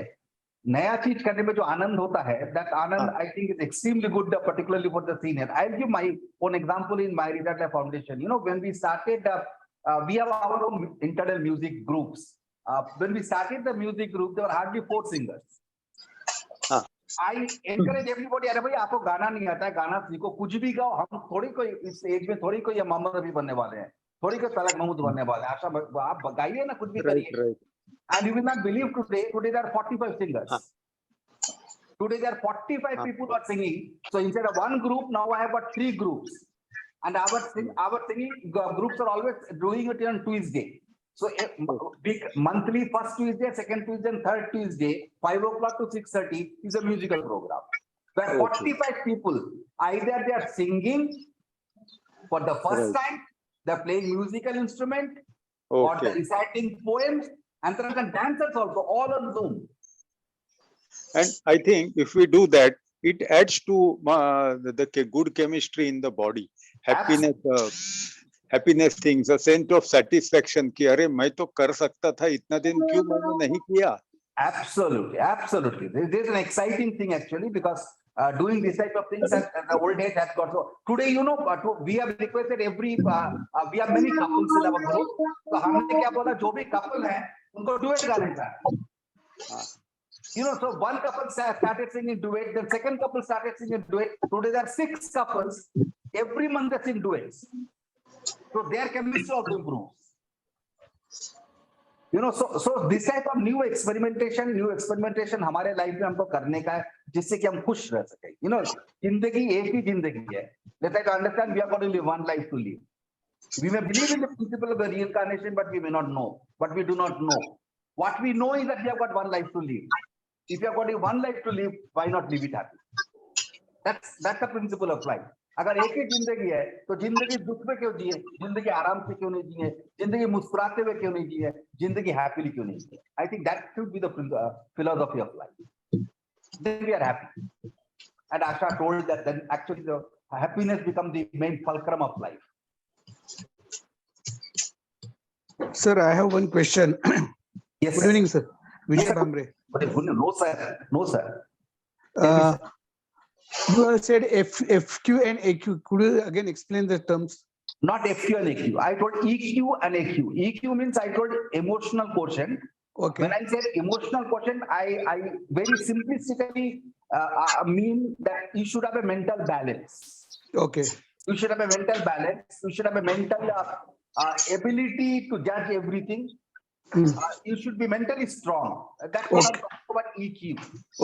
नया चीज करने में जो आनंद होता है, that Anand I think is extremely good, particularly for the senior. I'll give my own example in my Research Life Foundation. When we started, we have our own internal music groups. When we started the music group, there were hardly 4 singers. I encourage everybody, अरे भाई आपको गाना नहीं आता है, गाना सीखो, कुछ भी गाओ. हम थोड़ी कोई इस एज में थोड़ी कोई मोहम्मद रफी बनने वाले हैं, थोड़ी कोई तलक महमूद बनने वाले हैं. आशा आप गाइए ना, कुछ भी करिए. And you will not believe today there are 45 singers. Today there are 45 people who are singing. So instead of one group, now I have got 3 groups. And our singing groups are always doing it on Tuesday. So big monthly, first Tuesday, second Tuesday, and third Tuesday, 5 o'clock to 6:30 is a musical program. Where 45 people, either they are singing for the first time, they're playing musical instrument, or they're reciting poems, and there are dancers also, all on Zoom. And I think if we do that, it adds to the good chemistry in the body, happiness things, a sense of satisfaction कि अरे मैं तो कर सकता था, इतना दिन क्यों मैंने नहीं किया? Absolutely. There's an exciting thing actually, because doing this type of things at the old age has got. So today, we have requested we have many couples in our group. So हमने क्या बोला, जो भी couple है, उनको duet गाने का. So one couple started singing duet, then second couple started singing duet. Today there are 6 couples. Every month they sing duets. So their chemistry also improves. So this type of new experimentation हमारे life में हमको करने का है, जिससे कि हम खुश रह सके. जिंदगी एक ही जिंदगी है. Let's try to understand we are going to live one life to live. We may believe in the principle of the reincarnation, but we may not know. But we do not know. What we know is that we have got one life to live. If you have got one life to live, why not live it happy? That's the principle of life. अगर एक ही जिंदगी है तो जिंदगी दुख में क्यों जिए, जिंदगी आराम से क्यों नहीं जिए, जिंदगी मुस्कुराते हुए क्यों नहीं जिए, जिंदगी हैप्पीली क्यों नहीं जिए. I think that should be the philosophy of life. Then we are happy. And Asha told that then actually the happiness becomes the main fulcrum of life. Sir, I have one question. Yes. Good evening, sir. Yes, Vijay sir. Bhambre. No sir. No sir. Tell me, Uh, sir. You have said FQ and AQ. Could you again explain the terms? Not FQ and AQ. I told EQ and AQ. EQ means I told emotional quotient. Okay. When I said emotional quotient, I very simplistically mean that you should have a mental balance. Okay. You should have a mental balance. You should have a mental ability to judge everything. You should be mentally strong. That's what I'm talking about EQ.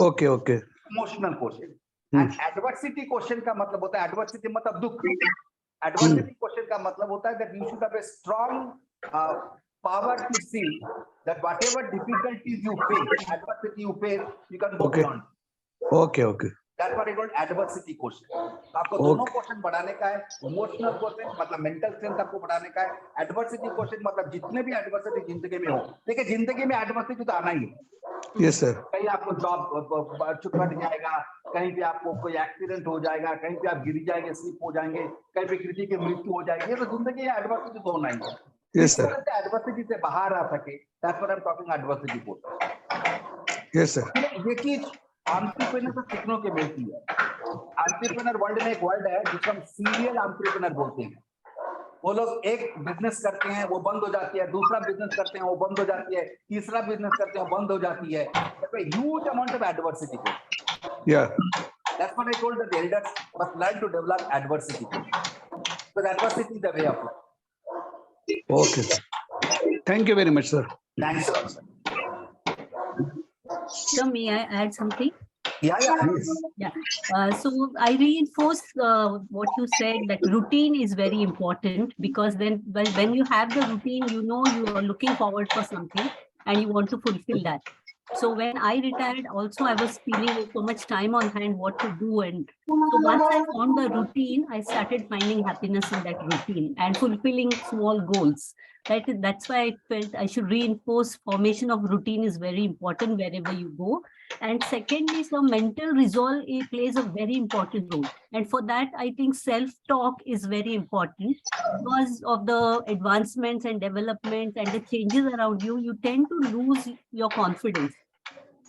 Okay. Okay. Emotional quotient. And adversity quotient का मतलब होता है adversity मतलब दुख. Adversity quotient का मतलब होता है that you should have a strong power to see that whatever difficulties you face, adversity you face, you can go beyond. Okay. Okay. That's what I call adversity quotient. तो आपको दोनों question बढ़ाने का है. इमोशनल क्वेश्चन मतलब mental strength आपको बढ़ाने का है. एडवर्सिटी क्वेश्चन मतलब जितने भी एडवर्सिटी जिंदगी में हो, देखिए जिंदगी में एडवर्सिटी तो आना ही है. Yes, sir. कहीं आपको जॉब छुट जाएगा, कहीं पे आपको कोई एक्सीडेंट हो जाएगा, कहीं पे आप गिर जाएंगे, स्लिप हो जाएंगे, कहीं पे किसी की मृत्यु हो जाएगी. तो जिंदगी में एडवर्सिटी तो होना ही है. Yes, sir. एडवर्सिटी से बाहर आ सके, that's what I'm talking adversity question. Yes, sir. ये चीज एंटरप्रेन्योर से सीखने के मिलती है. एंटरप्रेन्योर वर्ल्ड में एक वर्ड है जिसको हम सीरियल एंटरप्रेन्योर बोलते हैं. वो लोग एक बिजनेस करते हैं, वो बंद हो जाती है, दूसरा बिजनेस करते हैं, वो बंद हो जाती है, तीसरा बिजनेस करते हैं, वो बंद हो जाती है. Huge amount of adversity. Yeah. That's what I told the elders must learn to develop adversity. Because adversity is the way of life. Okay. Thank you very much, sir. Thanks, sir. So may I add something? Yeah, please. So I reinforce what you said, that routine is very important, because then when you have the routine, you know you are looking forward for something and you want to fulfill that. So when I retired, also I was feeling so much time on hand what to do, and so once I found the routine, I started finding happiness in that routine and fulfilling small goals. That's why I felt I should reinforce formation of routine is very important wherever you go. And secondly, so mental resolve plays a very important role. And for that, I think self-talk is very important, because of the advancements and developments and the changes around you, you tend to lose your confidence.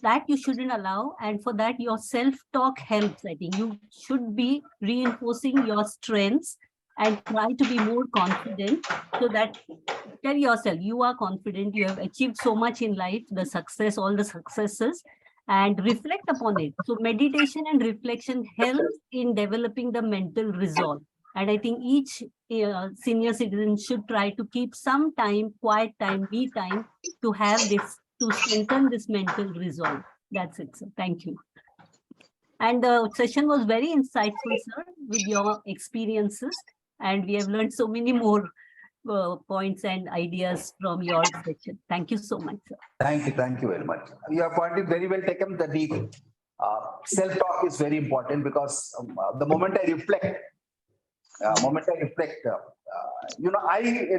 That you shouldn't allow. And for that, your self-talk helps. I think you should be reinforcing your strengths and try to be more confident, so that tell yourself you are confident, you have achieved so much in life, the success, all the successes, and reflect upon it. So meditation and reflection helps in developing the mental resolve. And I think each senior citizen should try to keep some time, quiet time, me time, to have this, to strengthen this mental resolve. That's it, sir. Thank you. And the session was very insightful, sir, with your experiences. And we have learned so many more points and ideas from your section. Thank you so much, sir. Thank you very much. Your point is very well taken. That the self-talk is very important, because the moment I reflect, I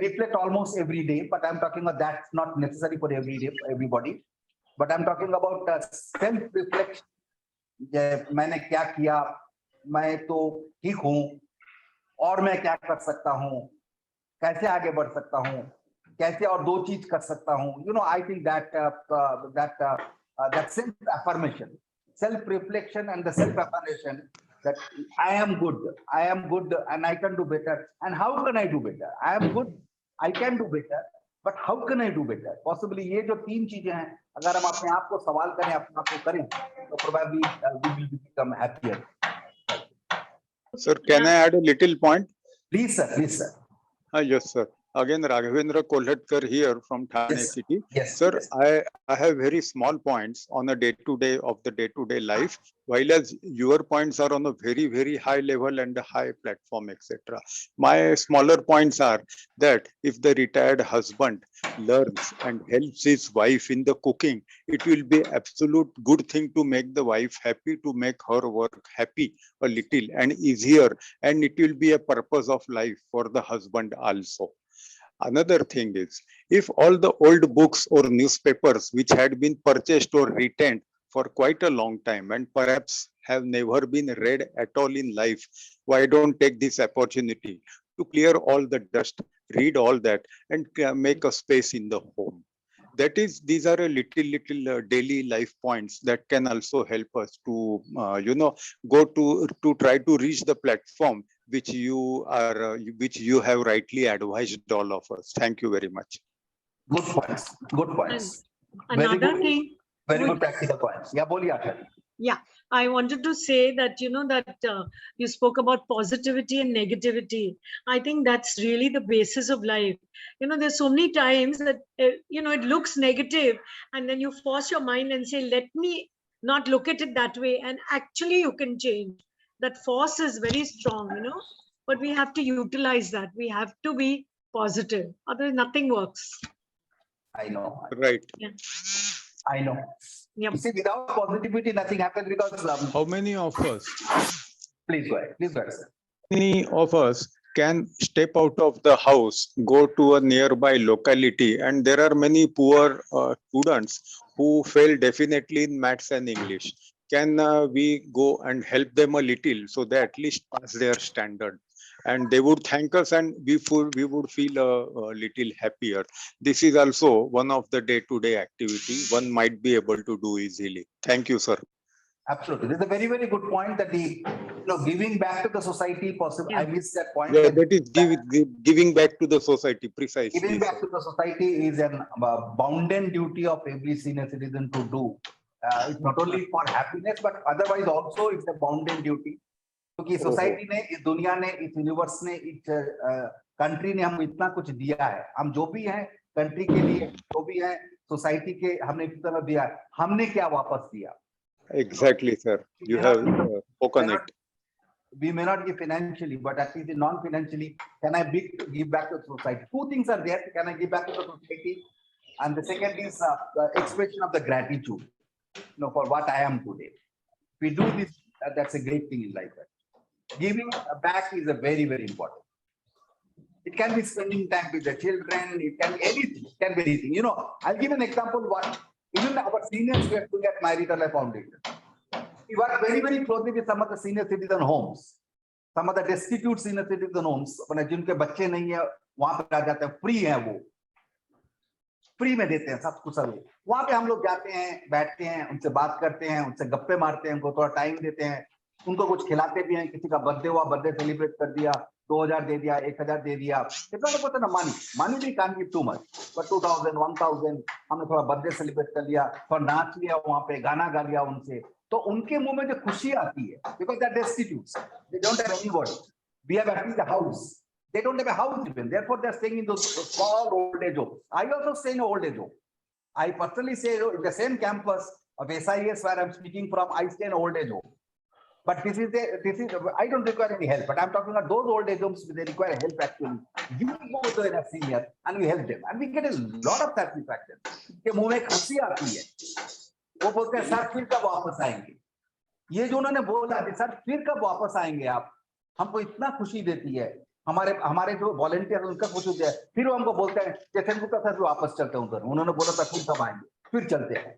reflect almost every day, but I'm talking about that's not necessary for every day, for everybody. But I'm talking about self-reflection. मैंने क्या किया, मैं तो ठीक हूँ, और मैं क्या कर सकता हूँ, कैसे आगे बढ़ सकता हूँ, कैसे और दो चीज कर सकता हूँ. I think that self-affirmation, self-reflection and the self-affirmation, that I am good and I can do better. And how can I do better? I am good, I can do better, but how can I do better? Possibly ये जो तीन चीजें हैं, अगर हम अपने आप को सवाल करें, अपने आप को करें, तो probably we will become happier. Sir, can I add a little point? Please, sir. Please, sir. Yes, sir. Again, Raghavendra Kolhatkar here from Thane Yes. city. Yes. Sir, yes. I have very small points on a day-to-day life, while as your points are on a very, very high level and a high platform, etc. My smaller points are that if the retired husband learns and helps his wife in the cooking, it will be absolute good thing to make the wife happy, to make her work happy a little and easier, and it will be a purpose of life for the husband also. Another thing is, if all the old books or newspapers which had been purchased or retained for quite a long time and perhaps have never been read at all in life, why don't take this opportunity to clear all the dust, read all that, and make a space in the home? That is, these are a little daily life points that can also help us to go to try to reach the platform which which you have rightly advised all of us. Thank you very much. Good points. Good And points. Very another good. thing, Very which- good practical points. Yeah, boliye Acha. yeah, I wanted to say that, you spoke about positivity and negativity. I think that's really the basis of life. There's so many times that, it looks negative, and then you force your mind and say, let me not look at it that way. And actually you can change. That force is very strong, but we have to utilize that. We have to be positive. Otherwise nothing works. I know. Right. Yeah. I know. Yep. You see, without positivity, nothing happens because. How many of us? Please go ahead. Please go ahead, sir. Many of us can step out of the house, go to a nearby locality, and there are many poor students who fail definitely in maths and English. Can we go and help them a little so they at least pass their standard? And they would thank us, and we would feel a little happier. This is also one of the day-to-day activity one might be able to do easily. Thank you, sir. Absolutely. This is a very, very good point that giving back to the society possible. Yeah. I missed that point. Yeah, that is giving back to the society, precisely. Giving back sir. to the society is an bounden duty of every senior citizen to do. It's not only for happiness, but otherwise also it's a bounden duty. क्योंकि society ने, इस दुनिया ने, इस universe ने, इस country ने हम इतना कुछ दिया है. हम जो भी हैं कंट्री के लिए, जो भी हैं सोसाइटी के, हमने कितना दिया है. हमने क्या वापस दिया? Exactly, sir. You have spoken it. We may not give financially, but at least non-financially, can I give back to society? Two things are there. Can I give back to the society? And the second is the expression of the gratitude, for what I am today. If we do this, that's a great thing in life. Giving back is a very, very important. It can be spending time with the children. It can be anything. It can be anything. I'll give an example. Even our seniors we are doing at My Retail Life Foundation. We work very, very closely with some of the senior citizen homes, some of the destitute senior citizen homes. अपने जिनके बच्चे नहीं है, वहां पे आ जाते हैं, free है वो, फ्री में देते हैं सब कुछ सब. वहां पे हम लोग जाते हैं, बैठते हैं, उनसे बात करते हैं, उनसे गप्पे मारते हैं, उनको थोड़ा टाइम देते हैं, उनको कुछ खिलाते भी हैं. किसी का बर्थडे हुआ, बर्थडे सेलिब्रेट कर दिया, 2000 दे दिया, 1000 दे दिया. कितना money भी can't give too much, but 2000, 1000 हमने थोड़ा बर्थडे सेलिब्रेट कर लिया, थोड़ा नाच लिया, वहां पे गाना गा लिया उनसे, तो उनके मुंह में जो खुशी आती है, because they are destitute, they don't have anybody. We have at least a house. They don't have a house even. Therefore, they are staying in those small old age homes. I also stay in an old age home. I personally say in the same campus of SIS where I'm speaking from, I stay in an old age home. But I don't require any help. But I'm talking about those old age homes, they require help actually. We go to a senior and we help them, and we get a lot of satisfaction. के मुंह में हंसी आती है. वो बोलते हैं sir फिर कब वापस आएंगे. ये जो उन्होंने बोला कि सर फिर कब वापस आएंगे आप, हमको इतना खुशी देती है. हमारे जो वॉलंटियर उनका खुशी होती है. फिर वो हमको बोलते हैं जैसे गुप्ता सर वापस चलते हैं उधर. उन्होंने बोला था फिर कब आएंगे, फिर चलते हैं,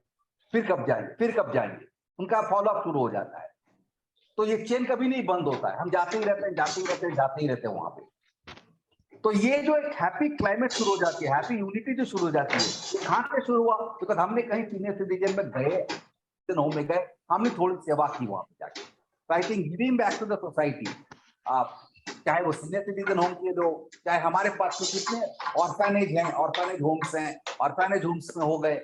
फिर कब जाएंगे, फिर कब जाएंगे. उनका फॉलो अप शुरू हो जाता है. तो ये चेन कभी नहीं बंद होता है. हम जाते ही रहते हैं, जाते ही रहते हैं, जाते ही रहते हैं वहां पे. तो ये जो एक हैप्पी क्लाइमेट शुरू हो जाती है, हैप्पी यूनिटी जो शुरू हो जाती है, कहां से शुरू हुआ? बिकॉज हमने कहीं सीनियर सिटीजन में गए, होम में गए, हमने थोड़ी सेवा की वहां पे जाके. तो I think giving back to the society, चाहे वो सीनियर सिटीजन होम के दो, चाहे हमारे पास में कितने ऑर्फेनेज हैं, ऑर्फेनेज होम्स हैं, ऑर्फेनेज होम्स में हो गए.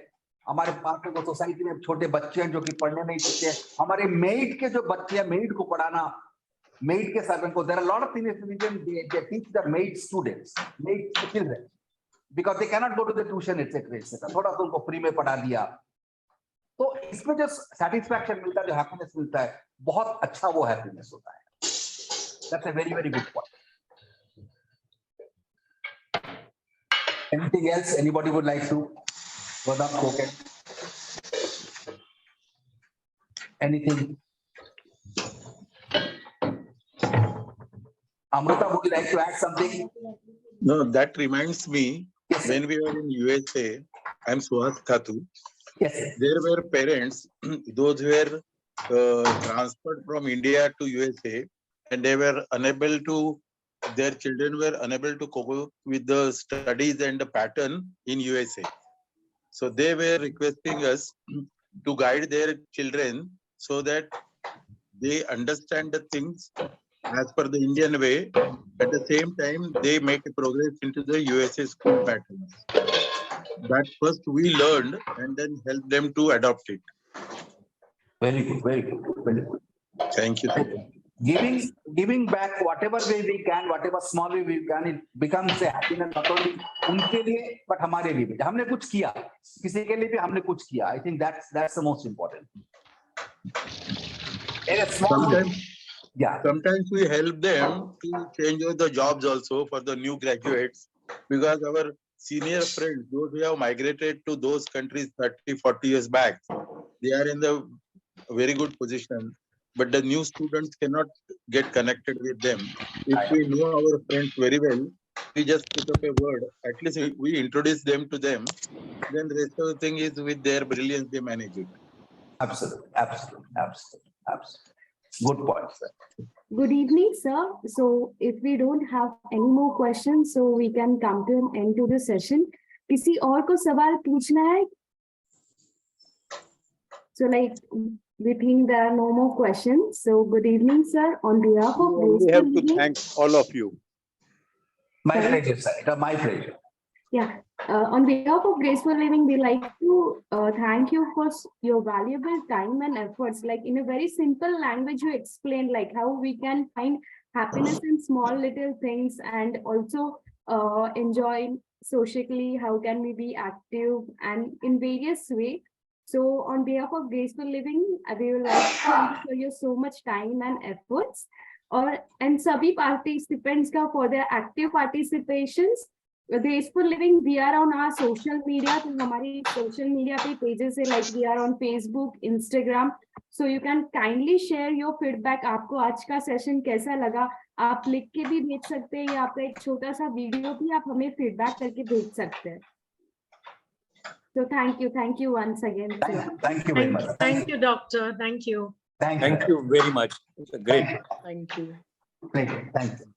हमारे पास में सोसाइटी में छोटे बच्चे हैं जो कि पढ़ने नहीं सकते. हमारे मेड के जो बच्चे हैं, मेड को पढ़ाना, maid के servant को, there are a lot of senior citizens, they teach the maid students, maid children, because they cannot go to the tuition, etc. थोड़ा सा उनको free में पढ़ा दिया, तो इसमें जो satisfaction मिलता है, जो happiness मिलता है, बहुत अच्छा वो happiness होता है. That's a very, very good point. Anything else anybody would like to? Was up spoken? Anything? Amrita, would you like to add something? No, that reminds me, Yes, sir. when we were in USA, I'm Suhas Khatu. Yes, sir. There were parents, those were transferred from India to USA, and they were unable to, their children were unable to cope with the studies and the pattern in USA. So they were requesting us to guide their children so that they understand the things as per the Indian way. At the same time, they make a progress into the USA school patterns. That first we learned and then help them to adopt it. Very good, very good, very good. Thank you. Giving back whatever way we can, whatever small way we can, it becomes a happiness not only उनके लिए but हमारे लिए भी. हमने कुछ किया, किसी के लिए भी हमने कुछ किया. I think that's the most important. In a small way. Sometimes we help them to change the jobs also for the new graduates, because our senior friends, those who have migrated to those countries 30, 40 years back, they are in the very good position, but the new students cannot get connected with them. If we know our friends very well, we just put up a word, at least we introduce them to them, then the rest of the thing is with their brilliance, they manage it. Absolutely, absolutely, absolutely, absolutely. Good point, sir. Good evening, sir. So if we don't have any more questions, so we can come to an end to the session. किसी और को सवाल पूछना है? So like we think there are no more questions. So good evening, sir. On behalf of We have to thank all of you. My pleasure, sir. My pleasure. Yeah. On behalf of Graceful Living, we like to thank you for your valuable time and efforts. Like in a very simple language, you explained like how we can find happiness in small little things and also enjoy socially. How can we be active and in various ways. So on behalf of Graceful Living, we would like to thank you for your so much time and efforts. And सभी participants का for their active participations. Graceful Living, we are on our social media. तो हमारी social media पे pages है like we are on Facebook, Instagram. So you can kindly share your feedback. आपको आज का session कैसा लगा? आप लिख के भी भेज सकते हैं या आपका एक छोटा सा वीडियो भी आप हमें feedback करके भेज सकते हैं. So thank you once again. Thank you very much. Thank you, doctor. Thank you. Thank you very much. It's a great. Thank you. Thank you.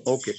Okay.